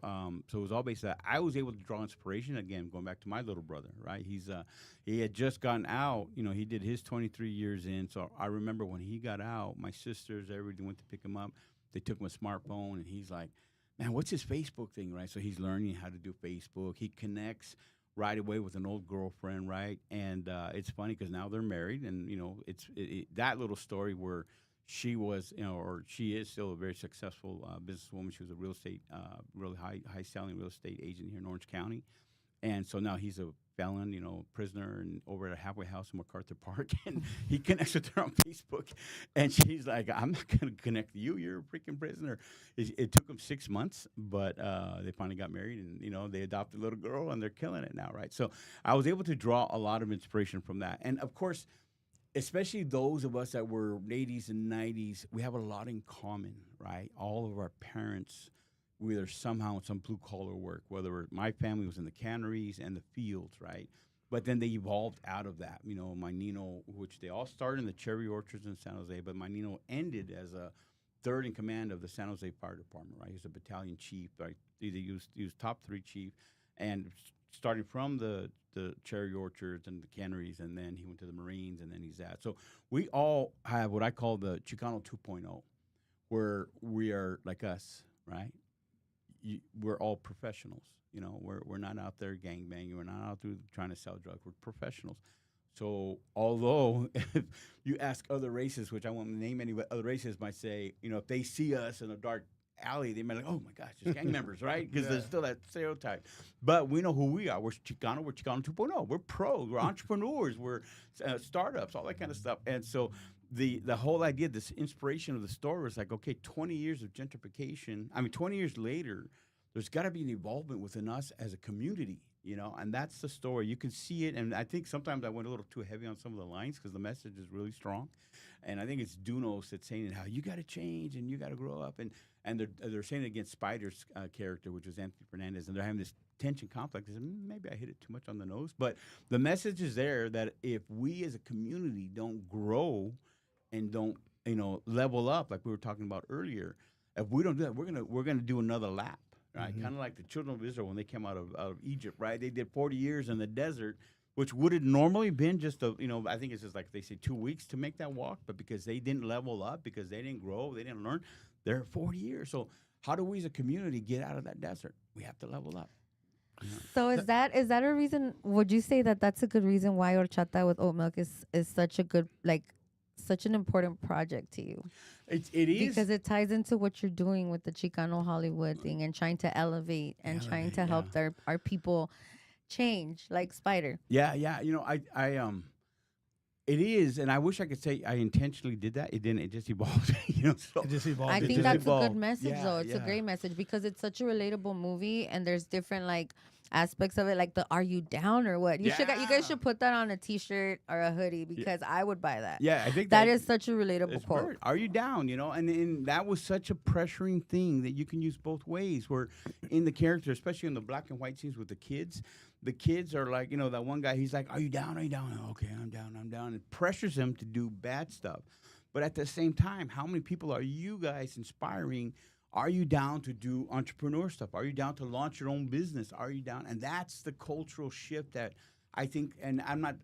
Speaker 2: it was all based on that. I was able to draw inspiration again, going back to my little brother, right? He had just gotten out. He did his 23 years in. So I remember when he got out, my sisters, everybody went to pick him up. They took him a smartphone, and he's like, man, what's his Facebook thing, right? So he's learning how to do Facebook. He connects right away with an old girlfriend, right? And it's funny because now they're married, and it's that little story where she was, or she is still a very successful businesswoman. She was a real estate, really high selling real estate agent here in Orange County, and so now he's a felon, prisoner, and over at a halfway house in MacArthur Park, and he connects with her on Facebook, and she's like, "I'm not going to connect with you. You're a freaking prisoner." It took them 6 months, but they finally got married, and they adopted a little girl, and they're killing it now, right? So I was able to draw a lot of inspiration from that, and of course, especially those of us that were 80s and 90s, we have a lot in common, right? All of our parents, whether somehow in some blue collar work, my family was in the canneries and the fields, right? But then they evolved out of that. My Nino, which they all started in the cherry orchards in San Jose, but my Nino ended as a third in command of the San Jose Fire Department, right? He was a battalion chief, right? He was top 3 chief, and starting from the cherry orchards and the canneries, and then he went to the Marines, and then he's at. So we all have what I call the Chicano 2.0, where we are like us, right? We're all professionals. We're not out there gangbanging. We're not out there trying to sell drugs. We're professionals. So although if you ask other races, which I won't name any, but other races might say, if they see us in a dark alley, they might like, oh my gosh, it's gang members, right? Because there's still that stereotype. But we know who we are. We're Chicano 2.0. We're pros. We're entrepreneurs. We're startups, all that kind of stuff. And so the whole idea, this inspiration of the story was like, okay, 20 years of gentrification. 20 years later, there's got to be an involvement within us as a community, and that's the story. You can see it, and I think sometimes I went a little too heavy on some of the lines because the message is really strong, and I think it's Dunos that's saying how you got to change and you got to grow up, and they're saying it against Spider's character, which was Anthony Fernandez, and they're having this tension conflict. They said, maybe I hit it too much on the nose, but the message is there that if we as a community don't grow and don't level up like we were talking about earlier, if we don't do that, we're gonna do another lap. Right, kind of like the children of Israel when they came out of Egypt, right? They did 40 years in the desert, which would have normally been just I think it's just like they say 2 weeks to make that walk, but because they didn't level up, because they didn't grow, they didn't learn, they're 40 years. So how do we as a community get out of that desert? We have to level up.
Speaker 1: So is that a reason? Would you say that that's a good reason why horchata with oat milk is such a good, such an important project to you?
Speaker 2: It is
Speaker 1: because it ties into what you're doing with the Chicano Hollywood thing and trying to elevate and trying to help our people change, like Spider.
Speaker 2: Yeah. It is, and I wish I could say I intentionally did that. It didn't. It just evolved. So
Speaker 3: It just evolved.
Speaker 1: I think that's a good message,
Speaker 2: Yeah,
Speaker 1: though. It's a great message because it's such a relatable movie, and there's different aspects of it, like the "Are you down" or what? You guys should put that on a T-shirt or a hoodie because I would buy that.
Speaker 2: Yeah, I think
Speaker 1: that is such a relatable
Speaker 2: it's
Speaker 1: quote.
Speaker 2: word. Are you down? And that was such a pressuring thing that you can use both ways. Where in the character, especially in the black and white scenes with the kids are like, that one guy, he's like, "Are you down? Are you down?" "Oh, okay, I'm down. It pressures him to do bad stuff. But at the same time, how many people are you guys inspiring? Are you down to do entrepreneur stuff? Are you down to launch your own business? Are you down? And that's the cultural shift that I think, and I'm not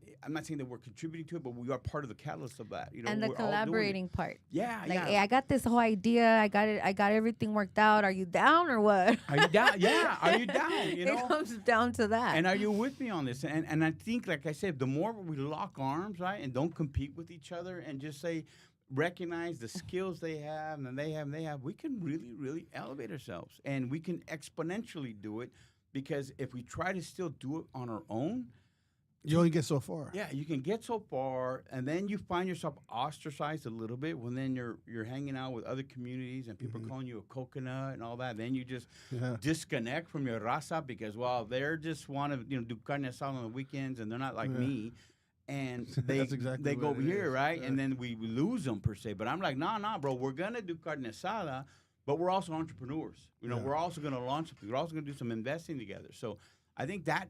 Speaker 2: saying that we're contributing to it, but we are part of the catalyst of that.
Speaker 1: And the collaborating part.
Speaker 2: Yeah,
Speaker 1: Hey, I got this whole idea. I got everything worked out. Are you down or what?
Speaker 2: Are you down? Yeah, are you down?
Speaker 1: It comes down to that.
Speaker 2: And are you with me on this? And I think, like I said, the more we lock arms, right, and don't compete with each other and just say, recognize the skills they have and they have, we can really, really elevate ourselves, and we can exponentially do it. Because if we try to still do it on our own,
Speaker 3: You only get so far.
Speaker 2: yeah, you can get so far, and then you find yourself ostracized a little bit when then you're hanging out with other communities and people are calling you a coconut and all that. Then you just disconnect from your raza because, well, they're just want to do carne asada on the weekends and they're not like me. And they
Speaker 3: That's exactly
Speaker 2: they go
Speaker 3: what
Speaker 2: over
Speaker 3: it
Speaker 2: here,
Speaker 3: is.
Speaker 2: right? And then we lose them per se. But I'm like, nah, bro, we're gonna do carne asada, but we're also entrepreneurs. We're also gonna launch something. We're also gonna do some investing together. So I think that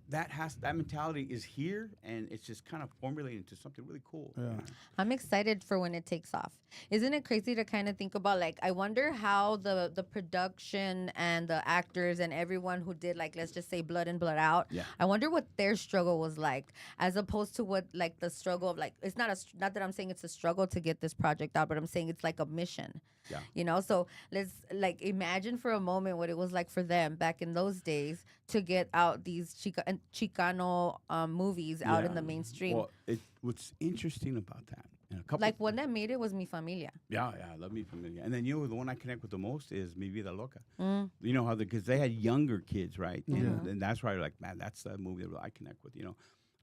Speaker 2: mentality is here, and it's just kind of formulating into something really cool.
Speaker 3: Yeah.
Speaker 1: I'm excited for when it takes off. Isn't it crazy to kind of think about, like, I wonder how the production and the actors and everyone who did, like, let's just say Blood In, Blood Out.
Speaker 2: Yeah.
Speaker 1: I wonder what their struggle was like, as opposed to what, like, the struggle of, like, it's not not that I'm saying it's a struggle to get this project out, but I'm saying it's like a mission.
Speaker 2: Yeah.
Speaker 1: So let's, like, imagine for a moment what it was like for them back in those days to get out these Chicano movies out in the mainstream.
Speaker 2: Well, what's interesting about that, and a couple
Speaker 1: Like, one that made it was Mi Familia.
Speaker 2: Yeah, I love Me Familia. And then the one I connect with the most is Mi Vida Loca.
Speaker 1: Mm.
Speaker 2: You know how because they had younger kids, right? And that's why like, man, that's the movie that I connect with.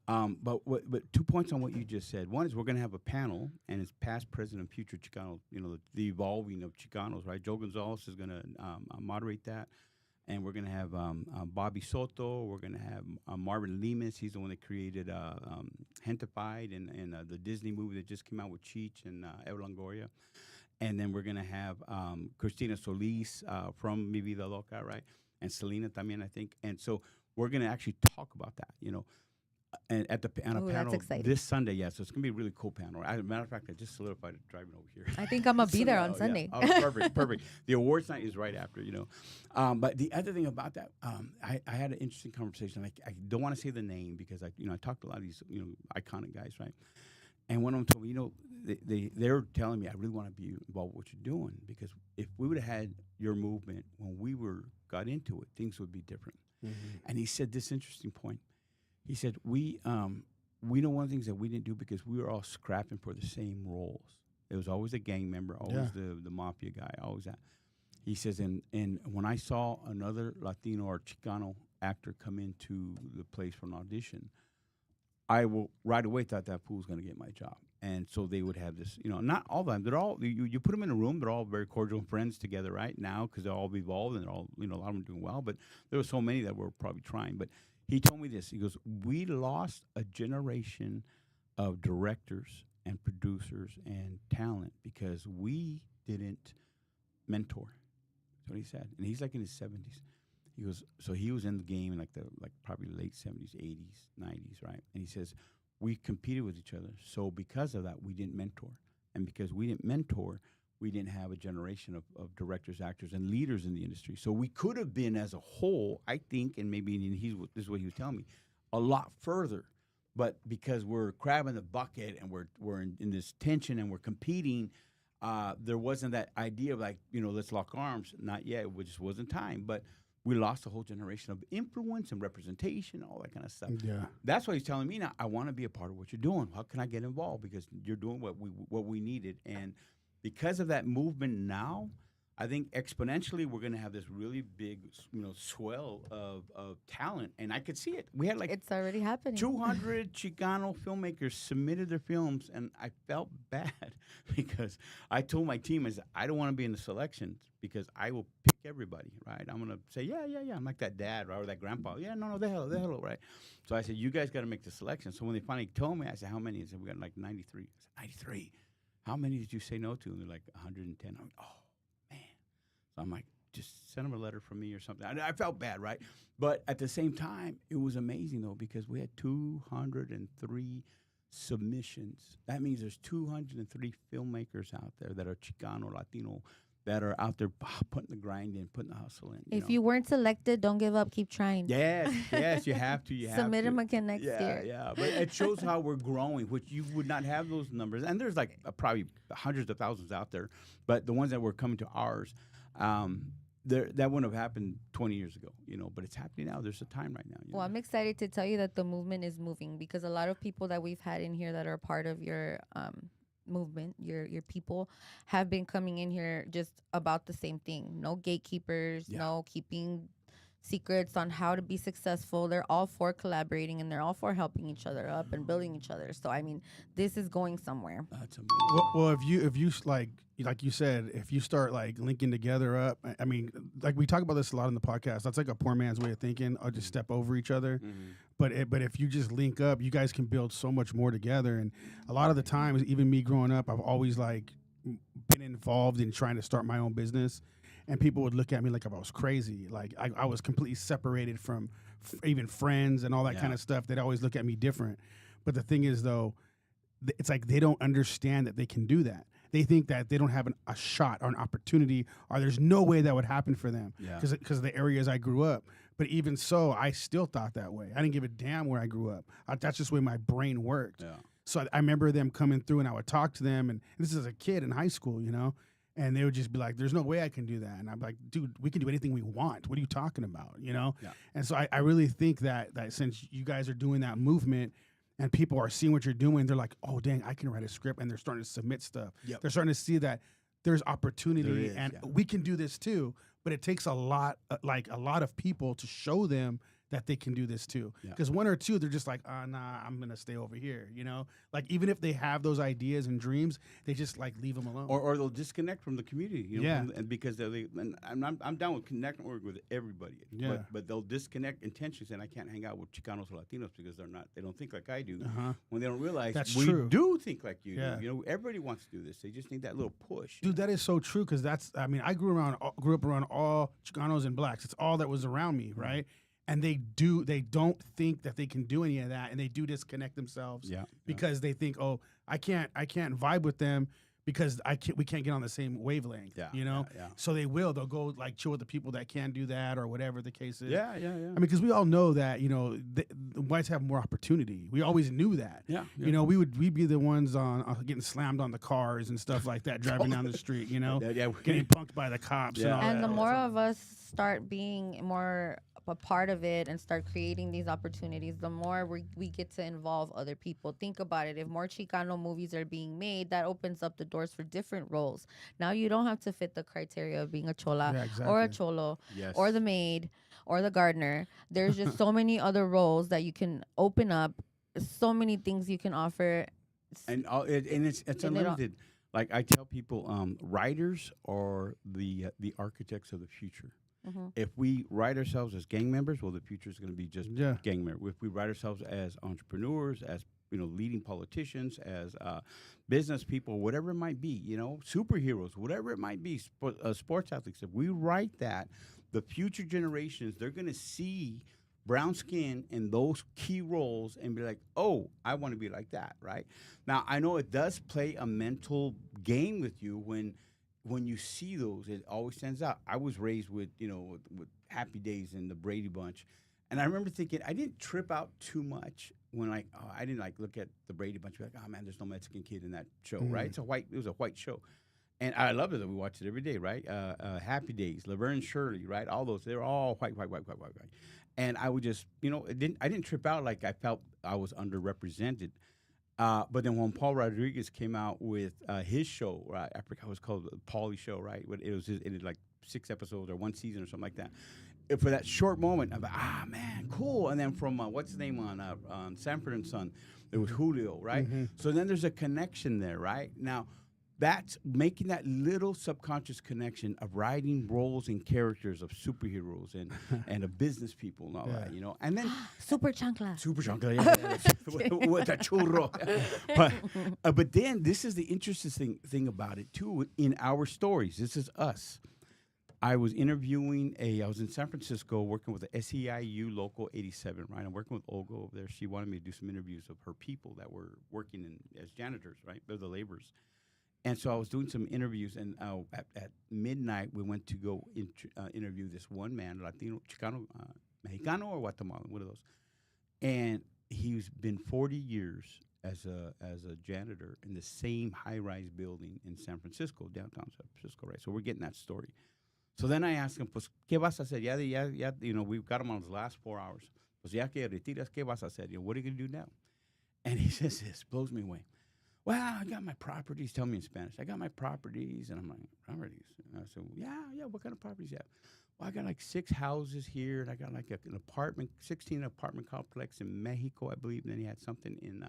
Speaker 2: But 2 points on what you just said. One is we're going to have a panel, and it's past, present, and future Chicano. The evolving of Chicanos, right? Joe Gonzalez is going to moderate that. And we're going to have Bobby Soto. We're going to have Marvin Lemus. He's the one that created Gentified and the Disney movie that just came out with Cheech and Eva Longoria. And then we're going to have Cristina Solis from Mi Vida Loca, right? And Selena también, I think. And so we're going to actually talk about that, and on a
Speaker 1: Ooh, that's
Speaker 2: panel
Speaker 1: exciting.
Speaker 2: this Sunday. Yeah, so it's going to be a really cool panel. As a matter of fact, I just solidified it driving over here.
Speaker 1: I think I'm going to be there on
Speaker 2: Yeah.
Speaker 1: Sunday.
Speaker 2: Oh, perfect. The awards night is right after, But the other thing about that, I had an interesting conversation. I don't want to say the name because I talked to a lot of these, iconic guys, right? And one of them told me, they're telling me, I really want to be involved with what you're doing because if we would have had your movement when we got into it, things would be different. And he said this interesting point. He said, we know one of the things that we didn't do because we were all scrapping for the same roles. It was always a gang member, always the mafia guy, always that. He says, and when I saw another Latino or Chicano actor come into the place for an audition, I will right away thought that fool was going to get my job. And so they would have this, not all of them. They're all, you put them in a room, they're all very cordial friends together right now because they're all evolved and they're all, a lot of them are doing well. But there were so many that were probably trying. But he told me this. He goes, we lost a generation of directors and producers and talent because we didn't mentor. That's what he said. And he's like in his 70s. He goes, so he was in the game in like probably late 70s, 80s, 90s, right? And he says, we competed with each other. So because of that, we didn't mentor. And because we didn't mentor, we didn't have a generation of directors, actors, and leaders in the industry. So we could have been, as a whole, I think, and maybe this is what he was telling me, a lot further. But because we're crabbing the bucket and we're in this tension and we're competing, there wasn't that idea of like, let's lock arms. Not yet. It just wasn't time. But we lost a whole generation of influence and representation, all that kind of stuff. Yeah, that's why he's telling me now. I want to be a part of what you're doing. How can I get involved? Because you're doing what we needed. And because of that movement now, I think exponentially we're going to have this really big, swell of talent, and I could see it. We had like
Speaker 1: It's already happening.
Speaker 2: 200 Chicano filmmakers submitted their films, and I felt bad because I told my team, I don't want to be in the selections because I will pick everybody, right? I'm going to say, yeah. I'm like that dad, right, or that grandpa. Yeah, no, they hello, right? So I said, you guys got to make the selection. So when they finally told me, I said, how many? They said, we got like 93. I said, 93? How many did you say no to? And they're like, 110. I'm like, oh. So I'm like, just send them a letter from me or something. I felt bad, right? But at the same time, it was amazing, though, because we had 203 submissions. That means there's 203 filmmakers out there that are Chicano, Latino, that are out there putting the grind in, putting the hustle in.
Speaker 1: If you weren't selected, don't give up. Keep trying.
Speaker 2: Yes, you have to.
Speaker 1: Submit them again next year.
Speaker 2: Yeah, but it shows how we're growing, which you would not have those numbers. And there's like probably hundreds of thousands out there, but the ones that were coming to ours, that wouldn't have happened 20 years ago, but it's happening now. There's a time right now.
Speaker 1: Well, I'm excited to tell you that the movement is moving because a lot of people that we've had in here that are part of your movement, your people have been coming in here just about the same thing. No gatekeepers,
Speaker 2: Yeah.
Speaker 1: no keeping secrets on how to be successful. They're all for collaborating and they're all for helping each other up and building each other. So I mean, this is going somewhere.
Speaker 2: That's amazing.
Speaker 3: Well, if you like you said, if you start like linking together up, I mean, like we talk about this a lot in the podcast. That's like a poor man's way of thinking. I'll just step over each other.
Speaker 2: Mm-hmm.
Speaker 3: But if you just link up, you guys can build so much more together. And a lot of the times, even me growing up, I've always like been involved in trying to start my own business. And people would look at me like if I was crazy. Like I was completely separated from even friends and all that kind of stuff. They'd always look at me different. But the thing is, though, it's like they don't understand that they can do that. They think that they don't have a shot or an opportunity, or there's no way that would happen for them because of the areas I grew up. But even so, I still thought that way. I didn't give a damn where I grew up. That's just the way my brain worked.
Speaker 2: Yeah.
Speaker 3: So I remember them coming through, and I would talk to them. And this is a kid in high school, you know. And they would just be like, there's no way I can do that. And I'm like, dude, we can do anything we want. What are you talking about? You know?
Speaker 2: Yeah.
Speaker 3: And so I really think that since you guys are doing that movement and people are seeing what you're doing, they're like, oh, dang, I can write a script. And they're starting to submit stuff.
Speaker 2: Yep.
Speaker 3: They're starting to see that there's opportunity
Speaker 2: There is,
Speaker 3: and
Speaker 2: yeah.
Speaker 3: we can do this too. But it takes a lot of people to show them that they can do this too.
Speaker 2: Yeah.
Speaker 3: Because one or two, they're just like, nah, I'm going to stay over here, you know? Like, even if they have those ideas and dreams, they just, like, leave them alone.
Speaker 2: Or they'll disconnect from the community, you know,
Speaker 3: Yeah.
Speaker 2: and because and I'm down with connecting with everybody,
Speaker 3: Yeah.
Speaker 2: but they'll disconnect intentionally, saying I can't hang out with Chicanos or Latinos because they don't think like I do.
Speaker 3: Uh-huh.
Speaker 2: When they don't realize
Speaker 3: That's
Speaker 2: we
Speaker 3: true.
Speaker 2: do think like you
Speaker 3: Yeah.
Speaker 2: do. You know, everybody wants to do this. They just need that little push.
Speaker 3: Dude, that is so true because I grew up around all Chicanos and blacks. It's all that was around me, right? And they don't think that they can do any of that, and they do disconnect themselves because they think, oh, I can't vibe with them because we can't get on the same wavelength, you know?
Speaker 2: Yeah.
Speaker 3: So they'll go like chill with the people that can do that or whatever the case is.
Speaker 2: Yeah.
Speaker 3: I mean, because we all know that, you know, the whites have more opportunity. We always knew that.
Speaker 2: Yeah.
Speaker 3: You know, we'd be the ones on getting slammed on the cars and stuff like that, driving down the street, you know, getting punked by the cops and
Speaker 2: Yeah.
Speaker 3: all
Speaker 1: And
Speaker 3: that.
Speaker 1: the more of us start being more a part of it and start creating these opportunities, the more we get to involve other people. Think about it. If more Chicano movies are being made, that opens up the doors for different roles. Now you don't have to fit the criteria of being a chola or a cholo or the maid or the gardener. There's just so many other roles that you can open up, so many things you can offer.
Speaker 2: And it's unlimited. Like I tell people, writers are the architects of the future.
Speaker 1: Mm-hmm.
Speaker 2: If we write ourselves as gang members, well, the future is going to be just gang members. If we write ourselves as entrepreneurs, as leading politicians, as business people, whatever it might be, superheroes, whatever it might be, sports athletes. If we write that, the future generations, they're going to see brown skin in those key roles and be like, oh, I want to be like that, right? Now, I know it does play a mental game with you when you see those. It always stands out. I was raised with Happy Days and the Brady Bunch, and I remember thinking I didn't trip out too much when I didn't look at the Brady Bunch and be like, oh man, there's no Mexican kid in that show, right? It was a white show, and I loved it. We watched it every day, right? Happy Days, Laverne and Shirley, right? All those, they're all white, and I would just I didn't trip out like I felt I was underrepresented. But then when Paul Rodriguez came out with his show, right, I forgot what it was called, the Pauly Show, right? But it did like 6 episodes or 1 season or something like that. And for that short moment, I'm like, man, cool. And then from what's his name on Sanford and Son, it was Julio, right? Mm-hmm. So then there's a connection there, right? Now, that's making that little subconscious connection of writing roles and characters of superheroes and of business people and all that, And then
Speaker 1: Super chancla,
Speaker 2: with a churro. But then this is the interesting thing about it too. In our stories, this is us. I was interviewing I was in San Francisco working with the SEIU Local 87, right? I'm working with Olga over there. She wanted me to do some interviews of her people that were working as janitors, right? They're the laborers. And so I was doing some interviews, and at midnight, we went to go interview this one man, Latino, Chicano, Mexicano, or Guatemalan, one of those. And he's been 40 years as a janitor in the same high-rise building in San Francisco, downtown San Francisco, right? So we're getting that story. So then I asked him, pues, ¿qué vas a hacer? Ya, we've got him on his last 4 hours. Pues ya que retiras, ¿qué vas a hacer? What are you going to do now? And he says this, blows me away. well, I got my properties. Tell me in Spanish. I got my properties. And I'm like, properties? And I said, well, yeah, what kind of properties you have? Well, I got like 6 houses here, and I got like an apartment, 16 apartment complex in Mexico, I believe, and then he had something in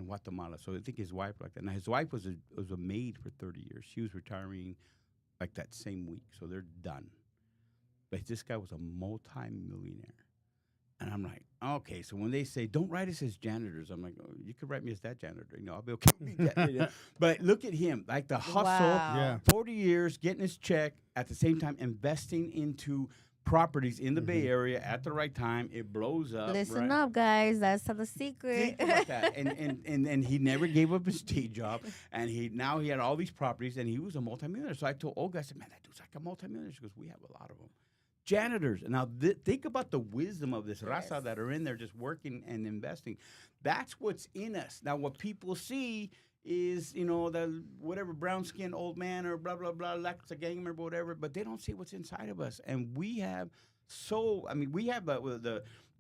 Speaker 2: Guatemala. So I think his wife like that. Now, his wife was a maid for 30 years. She was retiring like that same week, so they're done. But this guy was a multi-millionaire. And I'm like, okay, so when they say, don't write us as janitors, I'm like, oh, you could write me as that janitor. I'll be okay with that. But look at him, like the hustle,
Speaker 1: Wow.
Speaker 2: 40 years, getting his check, at the same time investing into properties in the Bay Area at the right time. It blows up.
Speaker 1: Listen
Speaker 2: right?
Speaker 1: up, guys. That's the secret.
Speaker 2: Think about that. And he never gave up his day job. And he had all these properties, and he was a multimillionaire. So I told Olga, I said, man, that dude's like a multimillionaire. She goes, we have a lot of them. Janitors. Now, think about the wisdom of this raza that are in there just working and investing. That's what's in us. Now, what people see is, the whatever brown-skinned old man or blah, blah, blah, like a gang member, whatever, but they don't see what's inside of us. And we have we have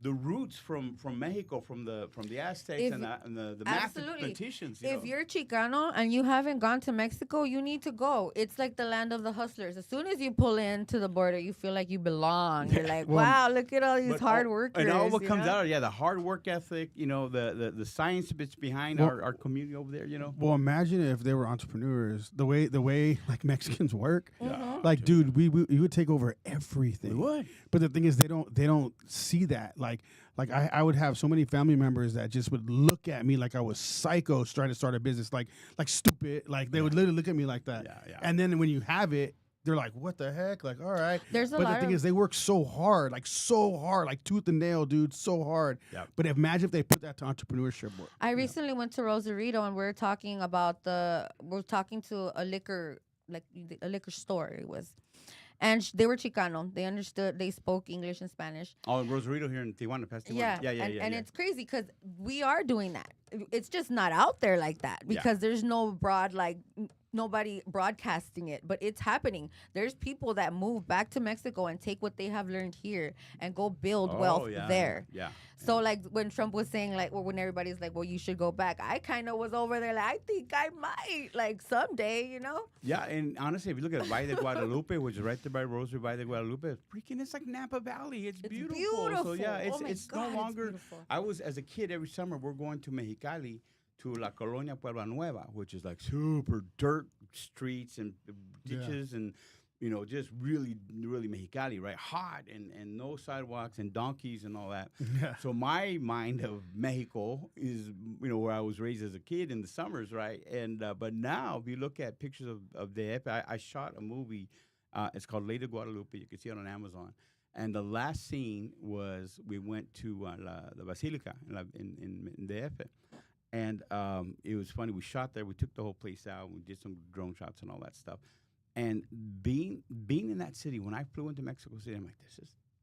Speaker 2: the roots from Mexico, from the Aztecs and the mathematicians.
Speaker 1: If you're Chicano and you haven't gone to Mexico, you need to go. It's like the land of the hustlers. As soon as you pull into the border, you feel like you belong. You're like, wow, look at all these hard workers.
Speaker 2: And all what comes out, the hard work ethic, the science bits behind our community over there,
Speaker 3: Well, imagine if they were entrepreneurs. The way like Mexicans work,
Speaker 1: Mm-hmm.
Speaker 3: like dude, we would take over everything.
Speaker 2: We would.
Speaker 3: But the thing is, they don't see that. Like I would have so many family members that just would look at me like I was psycho trying to start a business, like stupid. Like they would literally look at me like that.
Speaker 2: Yeah.
Speaker 3: And then when you have it, they're like, "What the heck?" Like, all right.
Speaker 1: But
Speaker 3: the thing is, they work so hard, like tooth and nail, dude, so hard.
Speaker 2: Yep.
Speaker 3: But imagine if they put that to entrepreneurship work.
Speaker 1: I recently went to Rosarito and we're talking to a liquor store. It was. And they were Chicano. They understood. They spoke English and Spanish.
Speaker 2: Oh, Rosarito here in Tijuana, past Tijuana.
Speaker 1: Yeah. And it's crazy because we are doing that. It's just not out there like that because there's no nobody broadcasting it, but it's happening. There's people that move back to Mexico and take what they have learned here and go build wealth there.
Speaker 2: Yeah.
Speaker 1: So like when Trump was saying when everybody's like, well, you should go back. I kind of was over there like, I think I might like someday,
Speaker 2: Yeah, and honestly, if you look at Valle de Guadalupe, which is right there by Rosary, Valle de Guadalupe, it's like Napa Valley. It's beautiful. So yeah, it's no longer. I was as a kid every summer we're going to Mexicali to La Colonia Puebla Nueva, which is like super dirt streets and ditches and just really, really Mexicali, right? Hot and no sidewalks and donkeys and all that.
Speaker 3: Yeah.
Speaker 2: So my mind of Mexico is, where I was raised as a kid in the summers, right? And but now if you look at pictures of the I shot a movie. It's called Lady Guadalupe. You can see it on Amazon. And the last scene was we went to the Basilica in DF. And it was funny. We shot there. We took the whole place out. We did some drone shots and all that stuff. And being in that city, when I flew into Mexico City, I'm like, this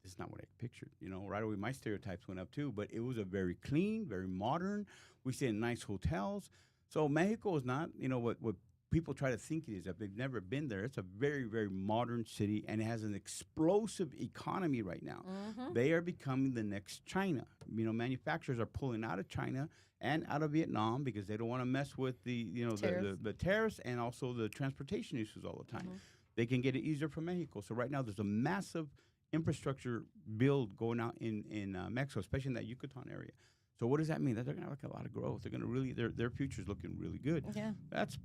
Speaker 2: is not what I pictured. Right away, my stereotypes went up too. But it was a very clean, very modern. We stayed in nice hotels. So Mexico is not, what people try to think it is. If they've never been there, it's a very, very modern city, and it has an explosive economy right now.
Speaker 1: Mm-hmm.
Speaker 2: They are becoming the next China. Manufacturers are pulling out of China and out of Vietnam because they don't want to mess with the tariffs and also the transportation issues all the time.
Speaker 1: Mm-hmm.
Speaker 2: They can get it easier from Mexico. So right now there's a massive infrastructure build going out in Mexico, especially in that Yucatan area. So what does that mean? That they're going to have a lot of growth. They're going to really their future's looking really good.
Speaker 1: Yeah.
Speaker 2: That's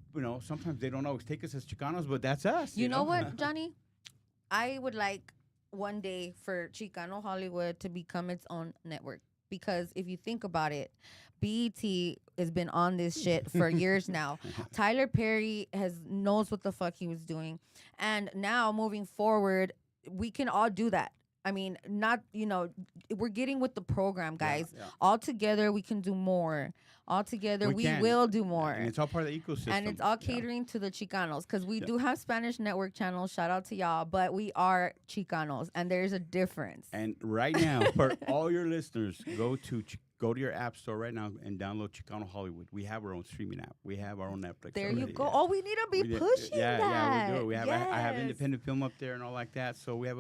Speaker 2: sometimes they don't always take us as Chicanos, but that's us.
Speaker 1: You know what, Jhonny? I would like one day for Chicano Hollywood to become its own network. Because if you think about it, BET has been on this shit for years now. Tyler Perry knows what the fuck he was doing. And now moving forward, we can all do that. I mean, we're getting with the program, guys.
Speaker 2: Yeah.
Speaker 1: All together, we can do more. All together, we will do more.
Speaker 2: And it's all part of the ecosystem.
Speaker 1: And it's all catering to the Chicanos because we do have Spanish network channels. Shout out to y'all. But we are Chicanos, and there's a difference.
Speaker 2: And right now, for all your listeners, go to your app store right now and download Chicano Hollywood. We have our own streaming app. We have our own Netflix.
Speaker 1: There
Speaker 2: already.
Speaker 1: you go. Oh, we need to be pushing that.
Speaker 2: Yeah, we do. We have.
Speaker 1: Yes.
Speaker 2: I have independent film up there and all like that. So we have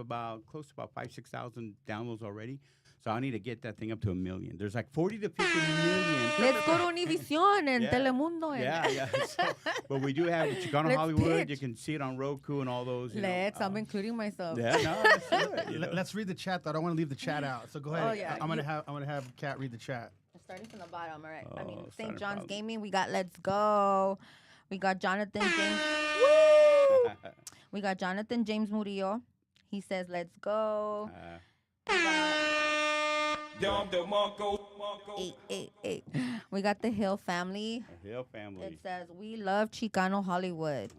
Speaker 2: close to about 5,000-6,000 downloads already. So I need to get that thing up to 1 million. There's like 40 to 50 million.
Speaker 1: Let's go to Univision and
Speaker 2: Yeah.
Speaker 1: Telemundo. And
Speaker 2: Yeah. So, but we do have Chicano
Speaker 1: Let's
Speaker 2: Hollywood.
Speaker 1: pitch.
Speaker 2: You can see it on Roku and all those.
Speaker 1: I'm including myself.
Speaker 2: Yeah, no, let's do it.
Speaker 3: Let's read the chat though. I don't want to leave the chat out. So go ahead.
Speaker 1: Oh, yeah.
Speaker 3: I'm gonna have Kat read the chat.
Speaker 1: Starting from the bottom, all right. I mean,
Speaker 2: Oh,
Speaker 1: St.
Speaker 2: starting
Speaker 1: John's
Speaker 2: from-
Speaker 1: Gaming, we got Let's Go. We got Jonathan James. Woo! We got Jonathan James Murillo. He says, let's go. We got the Hill family.
Speaker 2: Hill family.
Speaker 1: It says, we love Chicano Hollywood.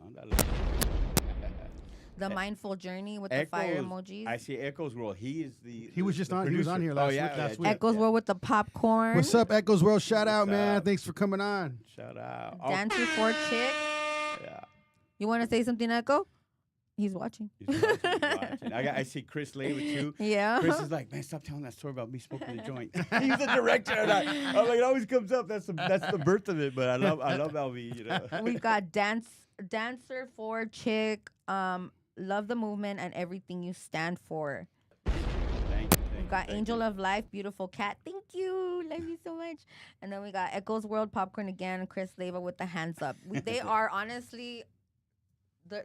Speaker 1: The Mindful Journey with the fire emojis.
Speaker 2: I see Echoes World. He is the.
Speaker 3: He was just
Speaker 2: the
Speaker 3: on. He was on
Speaker 2: producer.
Speaker 3: here last week.
Speaker 1: Echoes World with the popcorn.
Speaker 3: What's up, Echoes World? Shout out,
Speaker 2: What's
Speaker 3: man.
Speaker 2: up?
Speaker 3: Thanks for coming on.
Speaker 2: Shout out.
Speaker 1: Dancer for Chick.
Speaker 2: Yeah.
Speaker 1: You want to say something, Echo? He's watching.
Speaker 2: He's watching. I see Chris Leva too.
Speaker 1: Yeah.
Speaker 2: Chris is like, man, stop telling that story about me smoking the joint. He's the director. And I'm like, it always comes up. That's the birth of it. But I love LV. You know.
Speaker 1: We got Dancer for Chick. Love the movement and everything you stand for.
Speaker 2: Thank
Speaker 1: We
Speaker 2: you.
Speaker 1: got Angel of Life, beautiful cat. Thank you. Love you so much. And then we got Echoes World Popcorn again. Chris Leva with the hands up. They are honestly,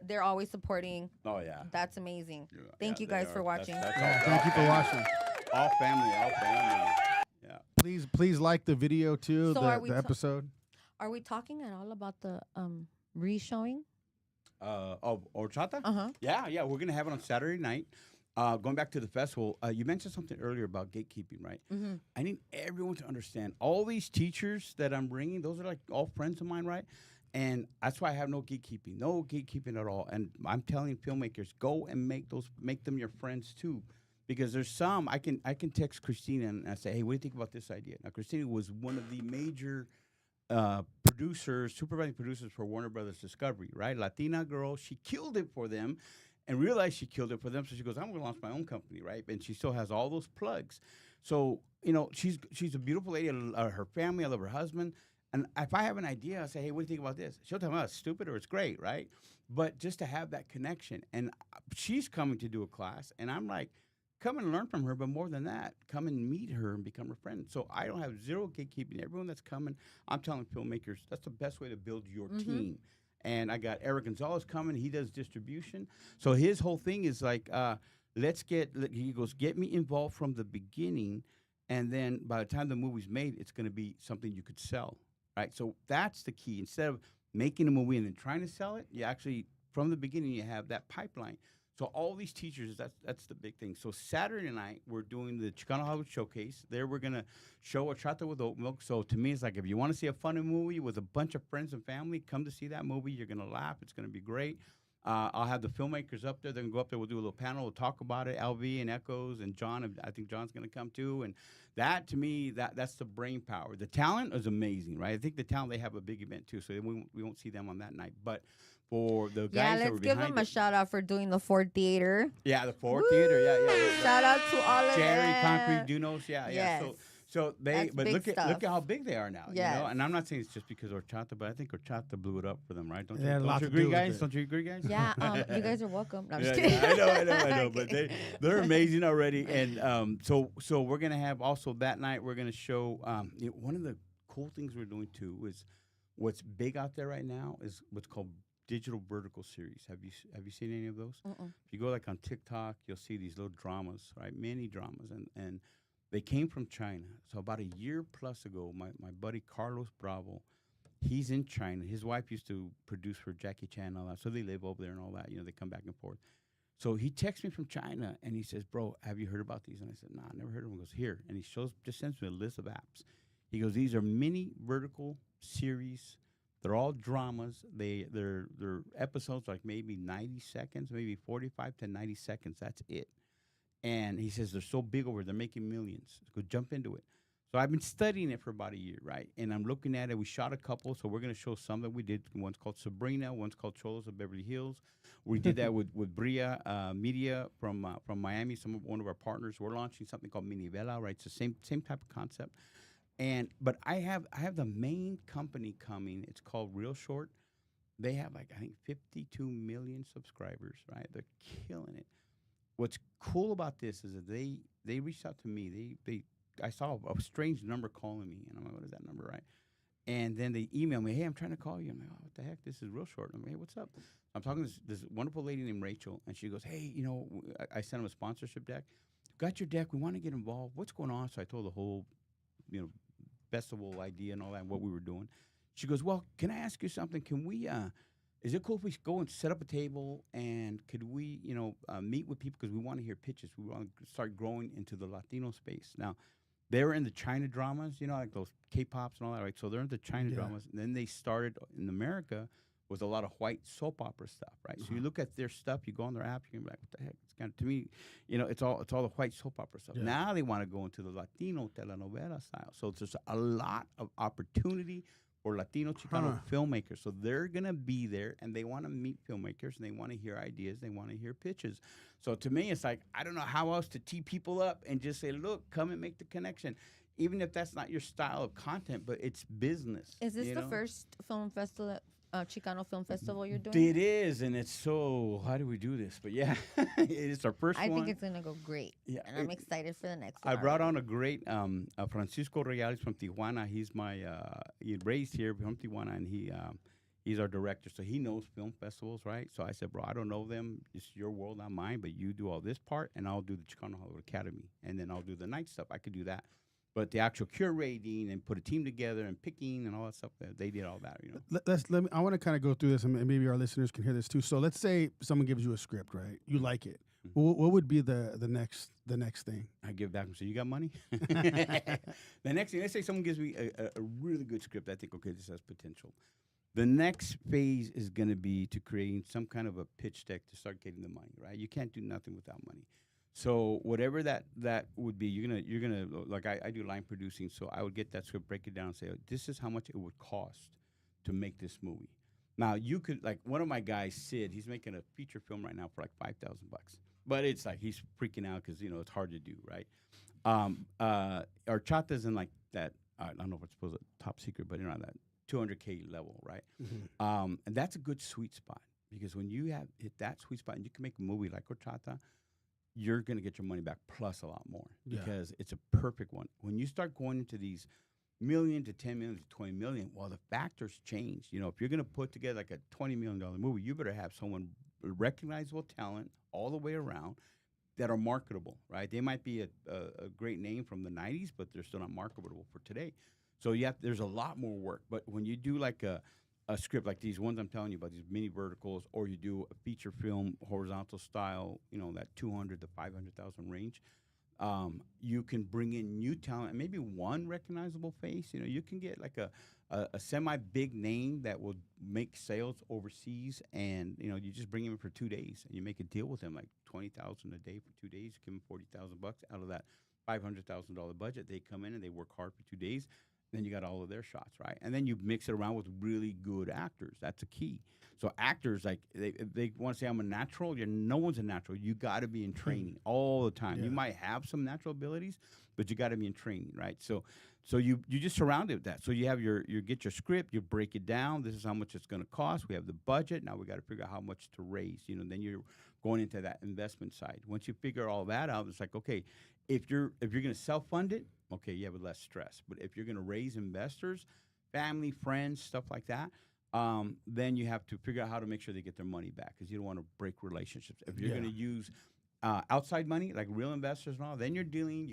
Speaker 1: they're always supporting.
Speaker 2: Oh yeah.
Speaker 1: That's amazing.
Speaker 2: Yeah,
Speaker 1: Thank you
Speaker 2: they
Speaker 1: guys
Speaker 2: are.
Speaker 1: for watching.
Speaker 2: That's
Speaker 3: Yeah,
Speaker 2: all-
Speaker 3: thank you for watching.
Speaker 2: All family. All family. Yeah.
Speaker 3: Please like the video too.
Speaker 1: So are we
Speaker 3: the episode.
Speaker 1: Are we talking at all about the re-showing?
Speaker 2: Horchata?
Speaker 1: Uh-huh.
Speaker 2: Yeah. We're gonna have it on Saturday night. Going back to the festival, you mentioned something earlier about gatekeeping, right?
Speaker 1: Mm-hmm.
Speaker 2: I need everyone to understand. All these teachers that I'm bringing, those are like all friends of mine, right? And that's why I have no gatekeeping at all. And I'm telling filmmakers, go and make them your friends too, because there's some I can text Christina and I say, hey, what do you think about this idea? Now, Christina was one of the major supervising producers for Warner Brothers Discovery, right? Latina girl, she killed it for them and realized she killed it for them. So she goes, I'm going to launch my own company, right? And she still has all those plugs. So, she's a beautiful lady. I love her family. I love her husband. And if I have an idea, I say, hey, what do you think about this? She'll tell me, it's stupid or it's great, right? But just to have that connection. And she's coming to do a class. And I'm like, come and learn from her, but more than that, come and meet her and become her friend. So I don't have zero gatekeeping. Everyone that's coming, I'm telling filmmakers, that's the best way to build your team. And I got Eric Gonzalez coming. He does distribution. So his whole thing is like, he goes, get me involved from the beginning. And then by the time the movie's made, it's going to be something you could sell, right? So that's the key. Instead of making a movie and then trying to sell it, you actually, from the beginning, you have that pipeline. So all these teachers, that's the big thing. So Saturday night, we're doing the Chicano Hollywood Showcase. There we're going to show Horchata with Oat Milk. So to me, it's like if you want to see a funny movie with a bunch of friends and family, come to see that movie. You're going to laugh. It's going to be great. I'll have the filmmakers up there. They're going to go up there. We'll do a little panel. We'll talk about it. LV and Echoes and John. I think John's going to come too. And that, to me, that's the brain power. The talent is amazing, right? I think the talent, they have a big event too. So we won't see them on that night. But for the guys that
Speaker 1: let's
Speaker 2: were
Speaker 1: give
Speaker 2: behind
Speaker 1: them a shout out for doing the Ford Theater.
Speaker 2: Yeah, the Ford Theater. Yeah.
Speaker 1: Shout out to all of
Speaker 2: Jerry,
Speaker 1: them.
Speaker 2: Concrete, Dunos. Yeah.
Speaker 1: Yes.
Speaker 2: So they,
Speaker 1: That's
Speaker 2: but
Speaker 1: big
Speaker 2: look at
Speaker 1: stuff.
Speaker 2: how big they are now.
Speaker 1: Yes.
Speaker 2: You know? And I'm not saying it's just because Horchata, but I think Horchata blew it up for them, right? Don't
Speaker 3: Yeah,
Speaker 2: you,
Speaker 3: lots
Speaker 2: don't
Speaker 3: to
Speaker 2: you
Speaker 3: do
Speaker 2: agree,
Speaker 3: with
Speaker 2: guys?
Speaker 3: it.
Speaker 2: Don't you agree, guys?
Speaker 1: Yeah, you guys are welcome. No, I'm just
Speaker 2: Yeah,
Speaker 1: kidding.
Speaker 2: I know. But they're amazing already. And so we're gonna have also that night we're gonna show one of the cool things we're doing too is what's big out there right now is what's called digital vertical series. Have you seen any of those? If you go like on TikTok, you'll see these little dramas, right? Mini dramas, and they came from China. So about a year plus ago, my buddy Carlos Bravo, he's in China. His wife used to produce for Jackie Chan and all that, so they live over there and all that. They come back and forth. So he texts me from China, and he says, bro, have you heard about these? And I said, nah, I never heard of them. He goes, here. And he just sends me a list of apps. He goes, these are mini vertical series. They're all dramas. They're episodes like maybe 90 seconds, maybe 45 to 90 seconds. That's it. And he says they're so big over, they're making millions. Go jump into it. So I've been studying it for about a year, right? And I'm looking at it. We shot a couple, so we're going to show some that we did. One's called Sabrina, one's called Cholos of Beverly Hills. We did that with Bria Media from Miami, one of our partners. We're launching something called Minivela, right? It's the same type of concept. But I have the main company coming. It's called Real Short. They have I think 52 million subscribers, right? They're killing it. What's cool about this is that they reached out to me. I saw a strange number calling me, and I'm like, what is that number, right? And then they emailed me, hey, I'm trying to call you. I'm like, oh, what the heck? This is real short. I'm like, hey, what's up? I'm talking to this wonderful lady named Rachel, and she goes, hey, I sent them a sponsorship deck. Got your deck. We want to get involved. What's going on? So I told the whole, festival idea and all that, and what we were doing. She goes, well, can I ask you something? Can we, is it cool if we go and set up a table, and could we, meet with people because we want to hear pitches. We want to start growing into the Latino space. Now, they were in the China dramas, like those K-pops and all that, right? So they're in the China dramas. And then they started in America with a lot of white soap opera stuff, right? So you look at their stuff, you go on their app, you're gonna be like, what the heck? It's kind of, to me, it's all the white soap opera stuff.
Speaker 3: Yeah.
Speaker 2: Now they want to go into the Latino telenovela style. So there's a lot of opportunity for Latino Chicano filmmakers. So they're going to be there, and they want to meet filmmakers, and they want to hear ideas, they want to hear pitches. So to me, it's like, I don't know how else to tee people up and just say, look, come and make the connection. Even if that's not your style of content, but it's business.
Speaker 1: Is this the first film festival, Chicano film festival you're doing?
Speaker 2: It is, and it's so, how do we do this? But yeah, it's our first one.
Speaker 1: I think it's going to go great.
Speaker 2: Yeah,
Speaker 1: and I'm excited for the next one.
Speaker 2: I brought on a great Francisco Reales from Tijuana. He's he raised here from Tijuana, and he's our director, so he knows film festivals, right? So I said, bro, I don't know them. It's your world, not mine, but you do all this part, and I'll do the Chicano Hollywood Academy, and then I'll do the night stuff. I could do that. But the actual curating and put a team together and picking and all that stuff, they did all that,
Speaker 3: I want to kind of go through this, and maybe our listeners can hear this too. So let's say someone gives you a script, right? You like it. What would be the next thing?
Speaker 2: I give it back and say, you got money? The next thing, let's say someone gives me a really good script. I think, okay, this has potential. The next phase is going to be to creating some kind of a pitch deck to start getting the money, right? You can't do nothing without money. So whatever that would be, you're gonna like I do line producing. So I would get that script, break it down, and say, oh, this is how much it would cost to make this movie. Now you could, like, one of my guys, Sid, he's making a feature film right now for like $5,000, but it's like he's freaking out because it's hard to do, right? Our chata's in like that. I don't know if it's supposed to top secret, but that $200K level, right? Mm-hmm. And that's a good sweet spot, because when you have hit that sweet spot and you can make a movie like Horchata, you're going to get your money back plus a lot more, because it's a perfect one. When you start going into these million to 10 million to 20 million, well, the factors change. If you're going to put together like a $20 million movie, you better have someone recognizable talent all the way around that are marketable, right? They might be a great name from the 90s, but they're still not marketable for today. So there's a lot more work. But when you do like a script like these ones I'm telling you about, these mini verticals, or you do a feature film horizontal style, that 200 to 500,000 range, you can bring in new talent and maybe one recognizable face. You can get like a semi big name that will make sales overseas, and you just bring him in for 2 days and you make a deal with him, like $20,000 a day for 2 days. You give him $40,000 out of that $500,000 budget. They come in and they work hard for 2 days. Then you got all of their shots, right? And then you mix it around with really good actors. That's a key. So actors, like, they want to say, I'm a natural. No one's a natural. You got to be in training all the time. Yeah. You might have some natural abilities, but you got to be in training, right? So you just surround it with that. So you have you get your script, you break it down. This is how much it's going to cost. We have the budget. Now we got to figure out how much to raise. Then you're going into that investment side. Once you figure all that out, it's like, okay, if you're going to self-fund it, okay, you have less stress. But if you're going to raise investors, family, friends, stuff like that, then you have to figure out how to make sure they get their money back, because you don't want to break relationships. If you're going to use outside money, like real investors and all, then you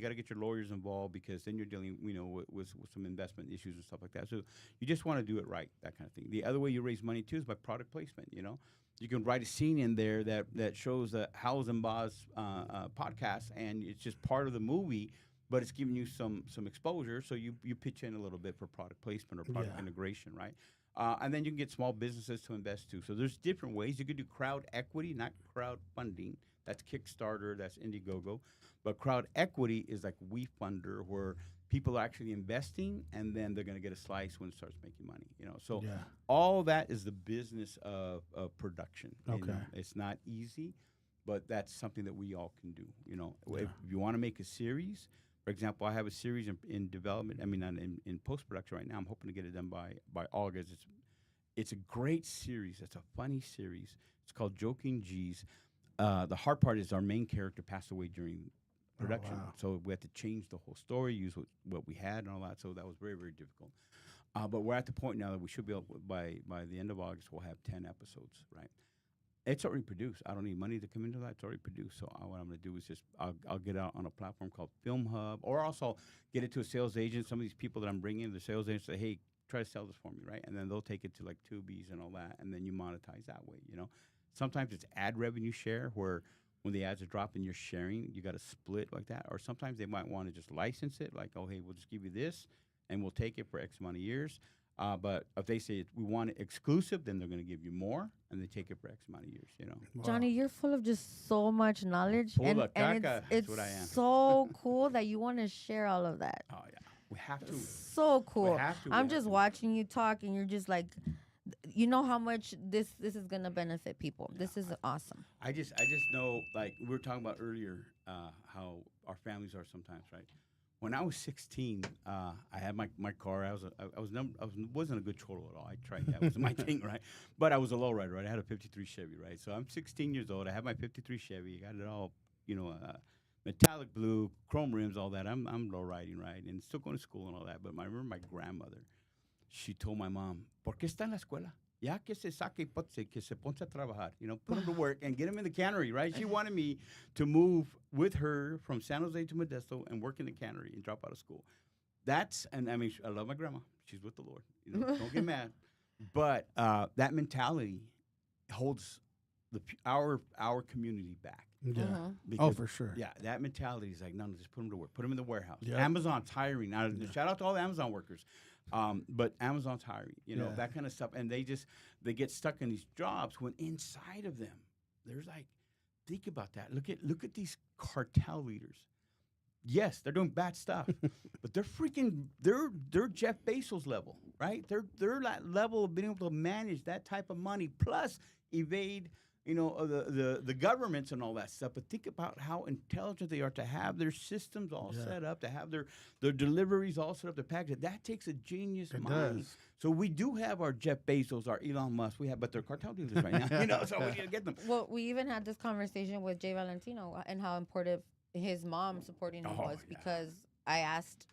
Speaker 2: got to get your lawyers involved, because then you're dealing, with some investment issues and stuff like that. So you just want to do it right, that kind of thing. The other way you raise money, too, is by product placement, You can write a scene in there that shows the Howls and Baaz podcast, and it's just part of the movie, but it's giving you some exposure, so you pitch in a little bit for product placement or product integration, right? And then you can get small businesses to invest too. So there's different ways. You could do crowd equity, not crowd funding. That's Kickstarter, that's Indiegogo. But crowd equity is like WeFunder, where people are actually investing, and then they're going to get a slice when it starts making money. So all that is the business of production.
Speaker 3: Okay,
Speaker 2: it's not easy, but that's something that we all can do. If you want to make a series. For example, I have a series in development. I mean, in post-production right now. I'm hoping to get it done by August. It's a great series. It's a funny series. It's called Joking G's. The hard part is our main character passed away during production.
Speaker 3: wow.
Speaker 2: So we had to change the whole story, use what we had and all that. So that was very, very difficult. But we're at the point now that we should be able, by the end of August, we'll have 10 episodes, right? It's already produced. I don't need money to come into that. It's already produced. So what I'm going to do is just I'll get out on a platform called Film Hub, or also get it to a sales agent. Some of these people that I'm bringing, the sales agents say, hey, try to sell this for me, right? And then they'll take it to like Tubies and all that, and then you monetize that way, you know? Sometimes it's ad revenue share, where when the ads are dropping, you're sharing. You got to split like that. Or sometimes they might want to just license it, like, oh, hey, we'll just give you this, and we'll take it for X amount of years. But if they say we want it exclusive, then they're going to give you more, and they take it for X amount of years, you know?
Speaker 3: Wow.
Speaker 1: Johnny, you're full of just so much knowledge, and
Speaker 2: Pula
Speaker 1: it's,
Speaker 2: caca,
Speaker 1: it's
Speaker 2: that's what I am.
Speaker 1: so cool that you want to share all of that.
Speaker 2: Oh, yeah. We have to.
Speaker 1: So cool.
Speaker 2: have to, we
Speaker 1: I'm
Speaker 2: have
Speaker 1: just
Speaker 2: to.
Speaker 1: watching you talk, and you're just like, you know how much this is gonna benefit people. This is awesome.
Speaker 2: I just know, like we were talking about earlier, how our families are sometimes, right? When I was 16, I had my car. I wasn't a good cholo at all. I tried that. It was my thing, right? But I was a lowrider, right? I had a 53 Chevy, right? So I'm 16 years old. I had my 53 Chevy. I got it all, metallic blue, chrome rims, all that. I'm low riding, right? And still going to school and all that. But I remember my grandmother, she told my mom, ¿Por qué está en la escuela? Ya que se saque que se ponte a trabajar, put him to work and get him in the cannery, right? She wanted me to move with her from San Jose to Modesto and work in the cannery and drop out of school. And I mean, I love my grandma. She's with the Lord. Don't get mad. But that mentality holds our community back.
Speaker 3: Yeah.
Speaker 1: Mhm.
Speaker 3: Oh, for sure.
Speaker 2: Yeah, that mentality is like, no, just put them to work. Put them in the warehouse.
Speaker 3: Yeah.
Speaker 2: Amazon's hiring. Now, shout out to all the Amazon workers. But Amazon's hiring,
Speaker 3: Yeah.
Speaker 2: that kind of stuff. And they get stuck in these jobs when inside of them, there's like, think about that. Look at these cartel leaders. Yes, they're doing bad stuff, but they're Jeff Bezos level, right? They're that level of being able to manage that type of money plus evade the governments and all that stuff. But think about how intelligent they are to have their systems all set up, to have their deliveries all set up, their package. That takes a genius mind.
Speaker 3: does.
Speaker 2: So we do have our Jeff Bezos, our Elon Musk, but they're cartel dealers right now. So we need to get them.
Speaker 1: Well, we even had this conversation with Jay Valentino and how important his mom supporting him was, because I asked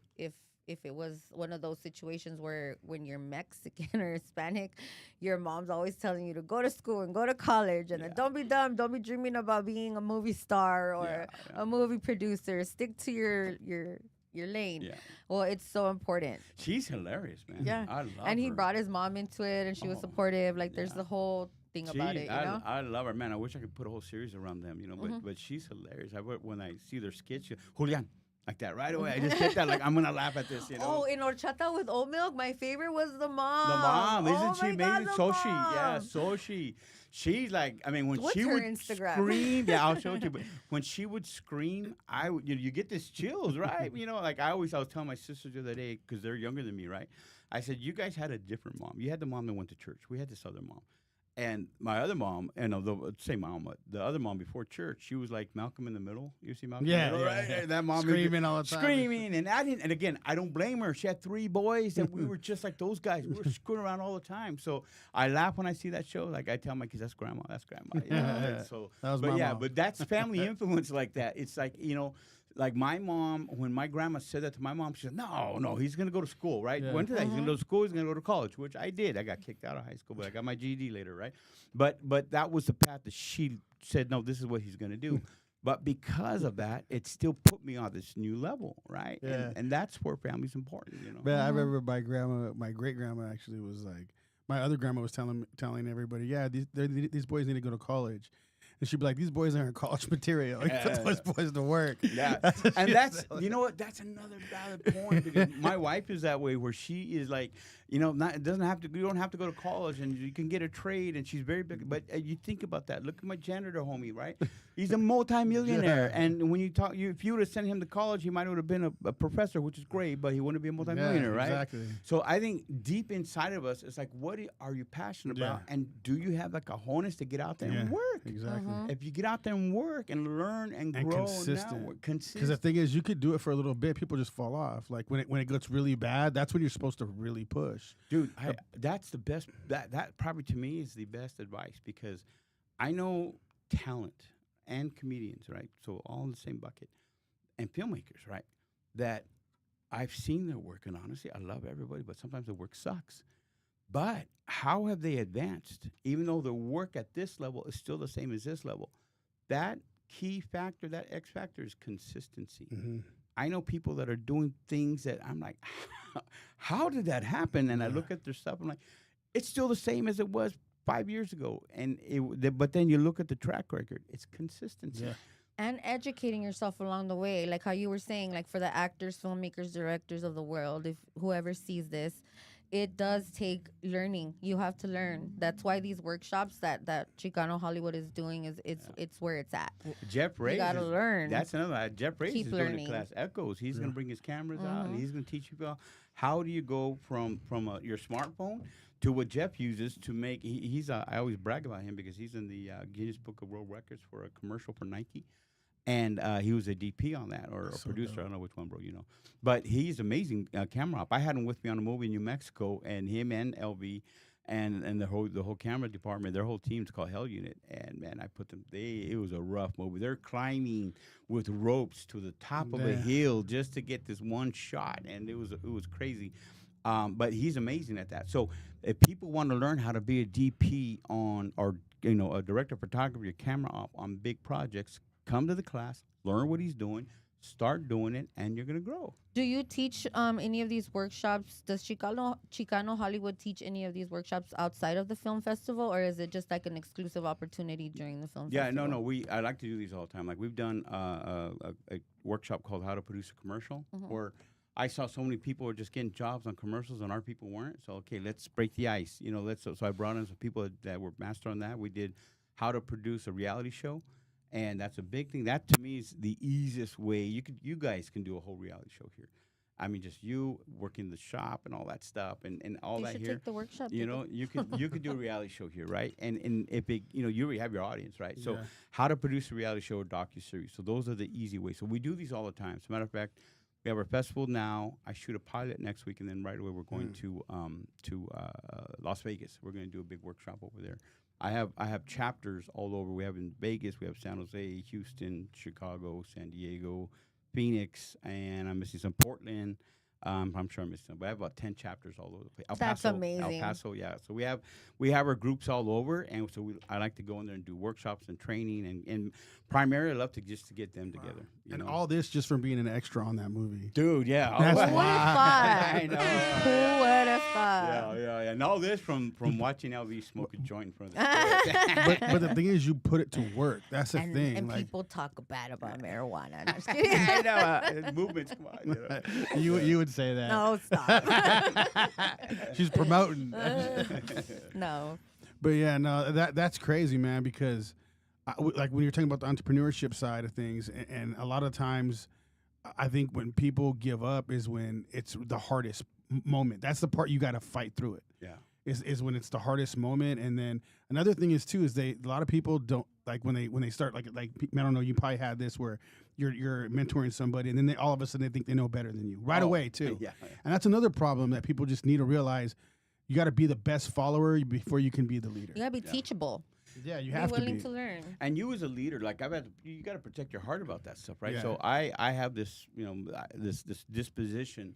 Speaker 1: if it was one of those situations where when you're Mexican or Hispanic, your mom's always telling you to go to school and go to college and then don't be dumb, don't be dreaming about being a movie star or a movie producer. Stick to your lane. Yeah. Well, it's so important.
Speaker 2: She's hilarious, man.
Speaker 1: Yeah.
Speaker 2: I love
Speaker 1: and he
Speaker 2: her.
Speaker 1: brought his mom into it, and she was supportive. Like, there's the whole thing about it,
Speaker 2: I love her, man. I wish I could put a whole series around them, but she's hilarious. When I see their skits, Julian, like that right away. I just get that, like, I'm going to laugh at this,
Speaker 1: Oh, in horchata with oat milk, my favorite was the mom.
Speaker 2: The mom, isn't she amazing? Soshi,
Speaker 1: mom.
Speaker 2: Soshi. She's like, I mean, when
Speaker 1: What's
Speaker 2: she
Speaker 1: her
Speaker 2: would
Speaker 1: Instagram?
Speaker 2: scream, I'll show it to you. But when she would scream, you get this chills, right? Like I was telling my sisters the other day, because they're younger than me, right? I said, you guys had a different mom. You had the mom that went to church. We had this other mom. And my other mom, the same mom, but the other mom before church, she was like Malcolm in the Middle. You see Malcolm in the Middle, right?
Speaker 3: Yeah.
Speaker 2: That mom
Speaker 3: Screaming all the time.
Speaker 2: Screaming. And again, I don't blame her. She had 3 boys that we were just like those guys. We were screwing around all the time. So I laugh when I see that show. Like I tell my kids, that's grandma. So,
Speaker 3: that was
Speaker 2: but
Speaker 3: my
Speaker 2: yeah,
Speaker 3: mom.
Speaker 2: but that's family influence like that. It's like, like my mom, when my grandma said that to my mom, she said, no, he's going to go to school, right?
Speaker 3: Yeah.
Speaker 2: Went to that. He's going to go to school. He's going to go to college, which I did. I got kicked out of high school, but I got my GED later, right? But that was the path that she said, no, this is what he's going to do. But because of that, it still put me on this new level, right?
Speaker 3: Yeah.
Speaker 2: And that's where family's important,
Speaker 3: Man, I remember my great grandma actually was like, my other grandma was telling everybody, these boys need to go to college. And she'd be like, these boys aren't college material. You put those boys to work.
Speaker 2: Yeah. And that's, that's another valid point, because my wife is that way, where she is like, you don't have to go to college, and you can get a trade, and she's very big. But you think about that. Look at my janitor homie, right? He's a multimillionaire. Yeah. And when you talk, if you would have sent him to college, he might have been a professor, which is great, but he wouldn't be a multimillionaire, right?
Speaker 3: Exactly.
Speaker 2: So I think deep inside of us, it's like, what are you passionate about? And do you have like a cojones to get out there and work?
Speaker 3: Exactly.
Speaker 2: If you get out there and work and learn and grow,
Speaker 3: consistent.
Speaker 2: Because
Speaker 3: the thing is, you could do it for a little bit, people just fall off. Like when it gets really bad, that's when you're supposed to really push.
Speaker 2: Dude, that's the best. That probably to me is the best advice, because I know talent and comedians, right? So all in the same bucket. and filmmakers, right? That I've seen their work, and honestly, I love everybody, but sometimes the work sucks. But how have they advanced? Even though the work at this level is still the same as this level, that key factor, that X factor is consistency.
Speaker 3: Mm-hmm.
Speaker 2: I know people that are doing things that I'm like, how did that happen? And I look at their stuff, I'm like, it's still the same as it was 5 years ago. And but then you look at the track record, it's consistency.
Speaker 3: Yeah.
Speaker 1: And educating yourself along the way, like how you were saying, like for the actors, filmmakers, directors of the world, if whoever sees this, it does take learning. You have to learn. That's why these workshops that Chicano Hollywood is doing it's where it's at.
Speaker 2: Jeff Reyes,
Speaker 1: You gotta learn.
Speaker 2: That's another. Jeff Reyes
Speaker 1: Keep
Speaker 2: is doing
Speaker 1: learning.
Speaker 2: a class. Echoes. He's going to bring his cameras out, and he's going to teach you about how do you go from your smartphone to what Jeff uses to make. He's I always brag about him because he's in the Guinness Book of World Records for a commercial for Nike. And he was a DP on that, or a producer. I don't know which one, bro. But he's amazing camera op. I had him with me on a movie in New Mexico, and him and LV, and the whole camera department, their whole team's called Hell Unit. And man, I put them. It was a rough movie. They're climbing with ropes to the top of a hill just to get this one shot, and it was crazy. But he's amazing at that. So if people want to learn how to be a DP on, or a director of photography or camera op on big projects, come to the class, learn what he's doing, start doing it, and you're going to grow.
Speaker 1: Do you teach any of these workshops? Does Chicano Hollywood teach any of these workshops outside of the film festival, or is it just like an exclusive opportunity during the film festival?
Speaker 2: No. I like to do these all the time. Like we've done a workshop called How to Produce a Commercial, where I saw so many people were just getting jobs on commercials, and our people weren't. So okay, let's break the ice. So I brought in some people that were master on that. We did how to produce a reality show. And that's a big thing. That to me is the easiest way. You guys can do a whole reality show here. I mean, just you working the shop and all that stuff and all
Speaker 1: You
Speaker 2: that
Speaker 1: should
Speaker 2: here.
Speaker 1: take the workshop.
Speaker 2: You could do a reality show here, right? And if it, you already have your audience, right? So how to produce a reality show or docuseries. So those are the easy ways. So we do these all the time. As a matter of fact, we have our festival now. I shoot a pilot next week, and then right away we're going to Las Vegas. We're going to do a big workshop over there. I have chapters all over. We have in Vegas, we have San Jose, Houston, Chicago, San Diego, Phoenix, and I'm missing some Portland. I'm sure I'm missing some, but I have about 10 chapters all over the place.
Speaker 1: That's amazing.
Speaker 2: El Paso, yeah. So we have our groups all over, and so I like to go in there and do workshops and training, and primarily I love to get them together.
Speaker 3: And all this just from being an extra on that movie.
Speaker 2: Dude, yeah.
Speaker 3: That's
Speaker 1: Who would have thought?
Speaker 2: I know.
Speaker 1: Who would have thought?
Speaker 2: Yeah. And all this from watching LV smoke a joint in front of the
Speaker 3: but the thing is, you put it to work. That's the thing.
Speaker 1: And
Speaker 3: like,
Speaker 1: people talk bad about marijuana. I'm just kidding.
Speaker 2: I know. Movements, come on.
Speaker 3: you would say that.
Speaker 1: No, stop.
Speaker 3: She's promoting.
Speaker 1: No.
Speaker 3: But yeah, no, that's crazy, man. Because like when you're talking about the entrepreneurship side of things, and a lot of times, I think when people give up is when it's the hardest moment. That's the part you got to fight through it.
Speaker 2: Yeah.
Speaker 3: Is when it's the hardest moment. And then another thing is too is a lot of people don't like when they start like I don't know, you probably had this where you're mentoring somebody and then they all of a sudden they think they know better than you right away too.
Speaker 2: Yeah.
Speaker 3: And that's another problem that people just need to realize. You got to be the best follower before you can be the leader.
Speaker 1: You gotta be teachable.
Speaker 3: Yeah, you have
Speaker 1: be
Speaker 3: to
Speaker 1: willing
Speaker 3: be.
Speaker 1: to learn.
Speaker 2: And you as a leader, like you got to protect your heart about that stuff, right?
Speaker 3: Yeah.
Speaker 2: So I have this, this disposition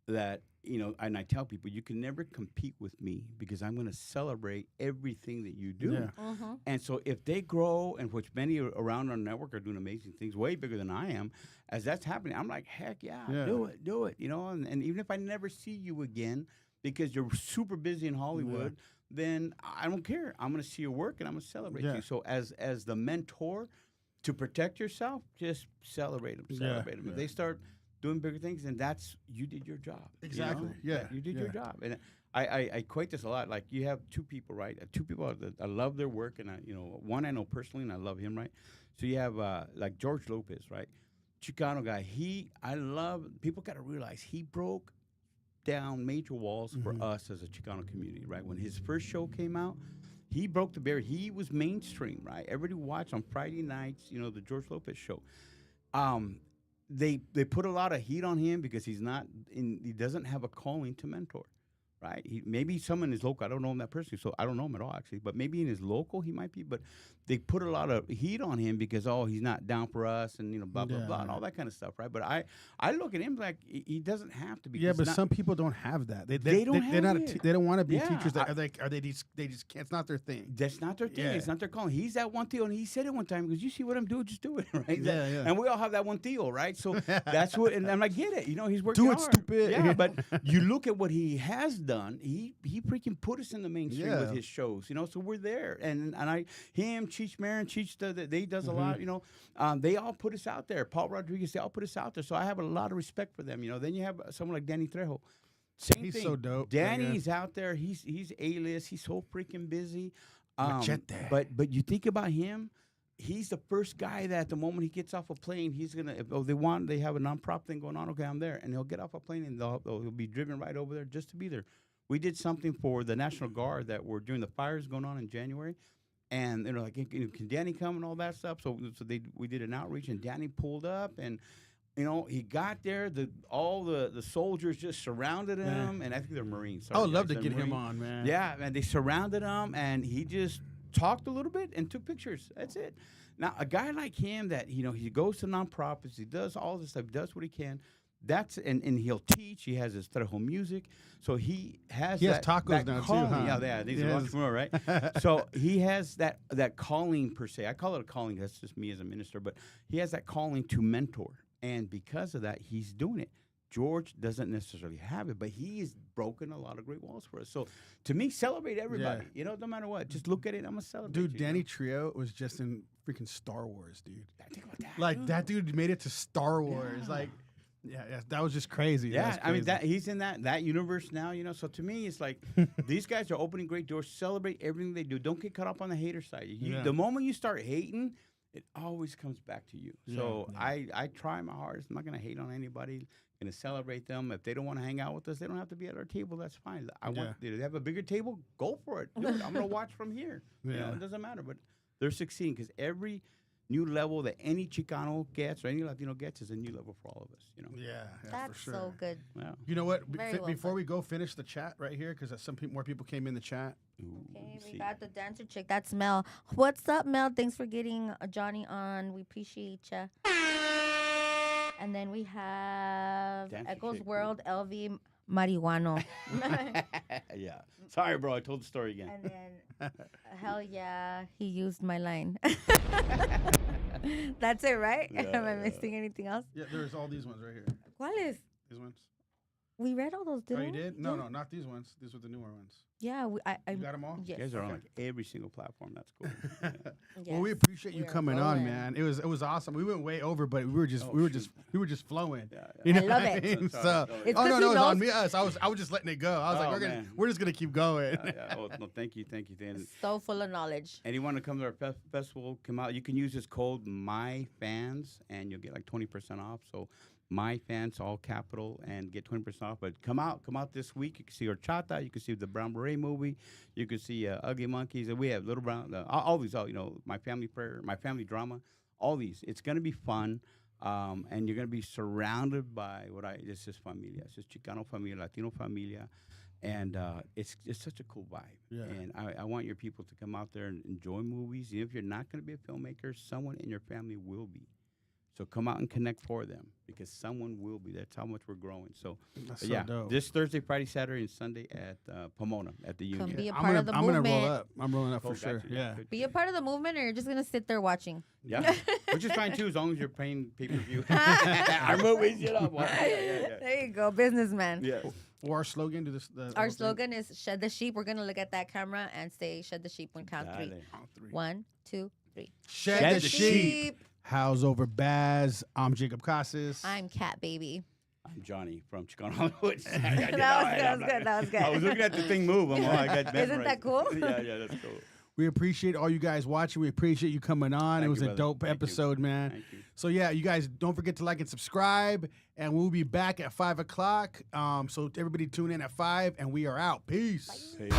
Speaker 2: that, and I tell people, you can never compete with me because I'm going to celebrate everything that you do.
Speaker 3: Yeah.
Speaker 2: And so if they grow, and which many around our network are doing amazing things, way bigger than I am, as that's happening, I'm like, heck yeah. Do it, and even if I never see you again because you're super busy in Hollywood, then I don't care. I'm going to see your work and I'm going to celebrate you. So as the mentor, to protect yourself, just celebrate them. If they start doing bigger things, and that's you did your job.
Speaker 3: Exactly.
Speaker 2: You did your job. And I equate this a lot. Like you have two people, right? Two people that I love their work, and one I know personally, and I love him, right? So you have like George Lopez, right? Chicano guy. People got to realize he broke down major walls for us as a Chicano community, right? When his first show came out, he broke the barrier. He was mainstream, right? Everybody watched on Friday nights, the George Lopez show. They put a lot of heat on him because he doesn't have a calling to mentor. right? Maybe someone is local. I don't know him that personally, so I don't know him at all, actually. But maybe in his local, he might be. But they put a lot of heat on him because, he's not down for us and, blah, blah, blah, and all that kind of stuff, right? But I look at him like he doesn't have to be.
Speaker 3: Yeah, but some people don't have that. They
Speaker 2: don't have
Speaker 3: they're not
Speaker 2: it.
Speaker 3: they don't want to be
Speaker 2: Yeah,
Speaker 3: teachers. They just can't. It's not their thing.
Speaker 2: That's not their thing.
Speaker 3: Yeah.
Speaker 2: It's not their calling. He's that one Theo, and he said it one time because you see what I'm doing, just do it, right?
Speaker 3: Yeah.
Speaker 2: And we all have that one Theo, right? So that's what, and I get it. He's working
Speaker 3: Do it,
Speaker 2: hard.
Speaker 3: stupid.
Speaker 2: Yeah, but you look at what he has done. He freaking put us in the mainstream with
Speaker 3: Yeah.
Speaker 2: his shows, so we're there. And Cheech Marin, Cheech, they does a lot, they all put us out there. Paul Rodriguez, they all put us out there. So I have a lot of respect for them, Then you have someone like Danny Trejo. Same
Speaker 3: He's
Speaker 2: thing.
Speaker 3: so dope.
Speaker 2: Danny's out there. He's A-list. He's so freaking busy.
Speaker 3: Machete.
Speaker 2: But you think about him, he's the first guy that at the moment he gets off a plane, he's gonna. They have a non-prop thing going on. Okay, I'm there, and he'll get off a plane and he'll be driven right over there just to be there. We did something for the National Guard that were during the fires going on in January, and like, can Danny come and all that stuff? So we did an outreach, and Danny pulled up, and he got there. All the soldiers just surrounded him, and I think they're Marines.
Speaker 3: I would
Speaker 2: Sorry,
Speaker 3: love to
Speaker 2: guys,
Speaker 3: get
Speaker 2: they're
Speaker 3: him
Speaker 2: Marines.
Speaker 3: on, man.
Speaker 2: Yeah, man, they surrounded him, and he just talked a little bit and took pictures. That's it. Now, a guy like him that, he goes to nonprofits, he does all this stuff, does what he can. And he'll teach. He has his Trejo music. So he has
Speaker 3: tacos
Speaker 2: that
Speaker 3: now, too,
Speaker 2: calling.
Speaker 3: huh?
Speaker 2: Yeah, he's
Speaker 3: Yes.
Speaker 2: an entrepreneur, right? So he has that calling, per se. I call it a calling. That's just me as a minister. But he has that calling to mentor. And because of that, he's doing it. George doesn't necessarily have it, but he has broken a lot of great walls for us. So to me, celebrate everybody. No matter what. Just look at it. I'm going to celebrate
Speaker 3: Dude,
Speaker 2: you,
Speaker 3: Danny Trejo was just in freaking Star Wars, dude.
Speaker 2: Think about that.
Speaker 3: Like, that dude made it to Star Wars.
Speaker 2: Yeah.
Speaker 3: Like, yeah, that was just crazy.
Speaker 2: Yeah,
Speaker 3: That's
Speaker 2: I mean
Speaker 3: crazy.
Speaker 2: he's in that universe now, So to me, it's like these guys are opening great doors. Celebrate everything they do. Don't get caught up on the hater side. The moment you start hating, it always comes back to you. So I try my hardest. I'm not gonna hate on anybody. Gonna celebrate them. If they don't want to hang out with us, they don't have to be at our table. That's fine. They have a bigger table. Go for it. Do it. I'm gonna watch from here. It doesn't matter. But they're succeeding because every new level that any Chicano gets or any Latino gets is a new level for all of us.
Speaker 3: Yeah,
Speaker 1: That's
Speaker 3: for sure.
Speaker 1: so good.
Speaker 2: Yeah.
Speaker 3: You know what?
Speaker 1: Very well
Speaker 3: Before
Speaker 1: put.
Speaker 3: we go finish the chat right here, because more people came in the chat.
Speaker 2: Ooh,
Speaker 1: Okay, we
Speaker 2: see.
Speaker 1: got the dancer chick. That's Mel. What's up, Mel? Thanks for getting Jhonny on. We appreciate ya. And then we have
Speaker 2: Dancer
Speaker 1: Echoes
Speaker 2: chick,
Speaker 1: World, LV Marihuano.
Speaker 2: Yeah. Sorry, bro. I told the story again.
Speaker 1: And then, hell yeah, he used my line. That's it, right?
Speaker 2: Yeah,
Speaker 1: Am I
Speaker 2: yeah.
Speaker 1: missing anything else?
Speaker 3: Yeah, there's all these ones right here.
Speaker 1: ¿Cuáles?
Speaker 3: These ones.
Speaker 1: We read all those,
Speaker 3: Oh,
Speaker 1: didn't
Speaker 3: you
Speaker 1: we?
Speaker 3: did? No,
Speaker 1: Yeah.
Speaker 3: no, not these ones. These were the newer ones.
Speaker 1: Yeah, I
Speaker 3: You got them all?
Speaker 1: yes.
Speaker 2: You guys are on like every single platform. That's cool.
Speaker 3: Well, we
Speaker 1: Yes.
Speaker 3: appreciate you
Speaker 1: We are
Speaker 3: coming on,
Speaker 1: rolling.
Speaker 3: man. It was awesome. We went way over, but we were just flowing.
Speaker 2: Yeah,
Speaker 3: You know
Speaker 1: I love
Speaker 3: what
Speaker 1: it.
Speaker 3: mean?
Speaker 2: Sorry,
Speaker 3: So,
Speaker 2: sorry.
Speaker 1: It's
Speaker 3: oh
Speaker 1: 'cause
Speaker 3: no,
Speaker 1: he
Speaker 3: no, it's on
Speaker 1: knows-
Speaker 3: me. Us. I was just letting it go. I was
Speaker 2: Oh,
Speaker 3: like,
Speaker 2: man.
Speaker 3: we're just gonna keep going.
Speaker 2: Oh, no, thank you. And
Speaker 1: So full of knowledge.
Speaker 2: anyone to come to our festival, come out. You can use this code MyFans, and you'll get like 20% off. So MyFans, all capital, and get 20% off. But come out this week. You can see Horchata. You can see the Brown Beret movie. You can see Ugly Monkeys. And we have Little Brown. All these, My Family Prayer, My Family Drama. All these. It's gonna be fun. And you're gonna be surrounded by this is familia. This is Chicano familia, Latino familia, and it's such a cool vibe.
Speaker 3: Yeah.
Speaker 2: And I want your people to come out there and enjoy movies. Even if you're not gonna be a filmmaker, someone in your family will be. So come out and connect for them because someone will be. That's how much we're growing. So,
Speaker 3: That's
Speaker 2: but
Speaker 3: so
Speaker 2: yeah,
Speaker 3: dope.
Speaker 2: this Thursday, Friday, Saturday, and Sunday at Pomona at the
Speaker 1: Come
Speaker 2: Union.
Speaker 1: be a
Speaker 3: I'm
Speaker 1: part
Speaker 3: gonna
Speaker 1: of the
Speaker 3: I'm gonna
Speaker 1: movement.
Speaker 3: roll up. I'm rolling up
Speaker 2: Oh,
Speaker 3: for sure.
Speaker 2: gotcha.
Speaker 3: Yeah.
Speaker 2: Good.
Speaker 1: Be a part of the movement, or you're just gonna sit there watching.
Speaker 2: Yeah, which is fine too, as long as you're paying pay-per-view. Our movies, Yeah.
Speaker 1: There you go, businessman.
Speaker 2: Yeah.
Speaker 3: Or our slogan to this.
Speaker 1: Our slogan is "Shed the sheep." We're gonna look at that camera and say "Shed the sheep" when count three.
Speaker 2: Dale.
Speaker 1: 1, 2, 3.
Speaker 3: Shed
Speaker 2: the
Speaker 3: the sheep. Howls over Baaz. I'm Jacob Casas.
Speaker 1: I'm Cat Baby.
Speaker 2: I'm Jhonny from Chicano Hollywood.
Speaker 1: That was good.
Speaker 2: I was looking at the thing move. I got
Speaker 1: Isn't that cool?
Speaker 2: Yeah, that's cool.
Speaker 3: We appreciate all you guys watching. We appreciate you coming on.
Speaker 2: Thank
Speaker 3: It was
Speaker 2: you,
Speaker 3: a
Speaker 2: brother.
Speaker 3: dope
Speaker 2: Thank you.
Speaker 3: episode, man.
Speaker 2: Thank you.
Speaker 3: So yeah, you guys don't forget to like and subscribe, and we'll be back at 5:00. So everybody tune in at 5, and we are out. Peace.
Speaker 2: See ya.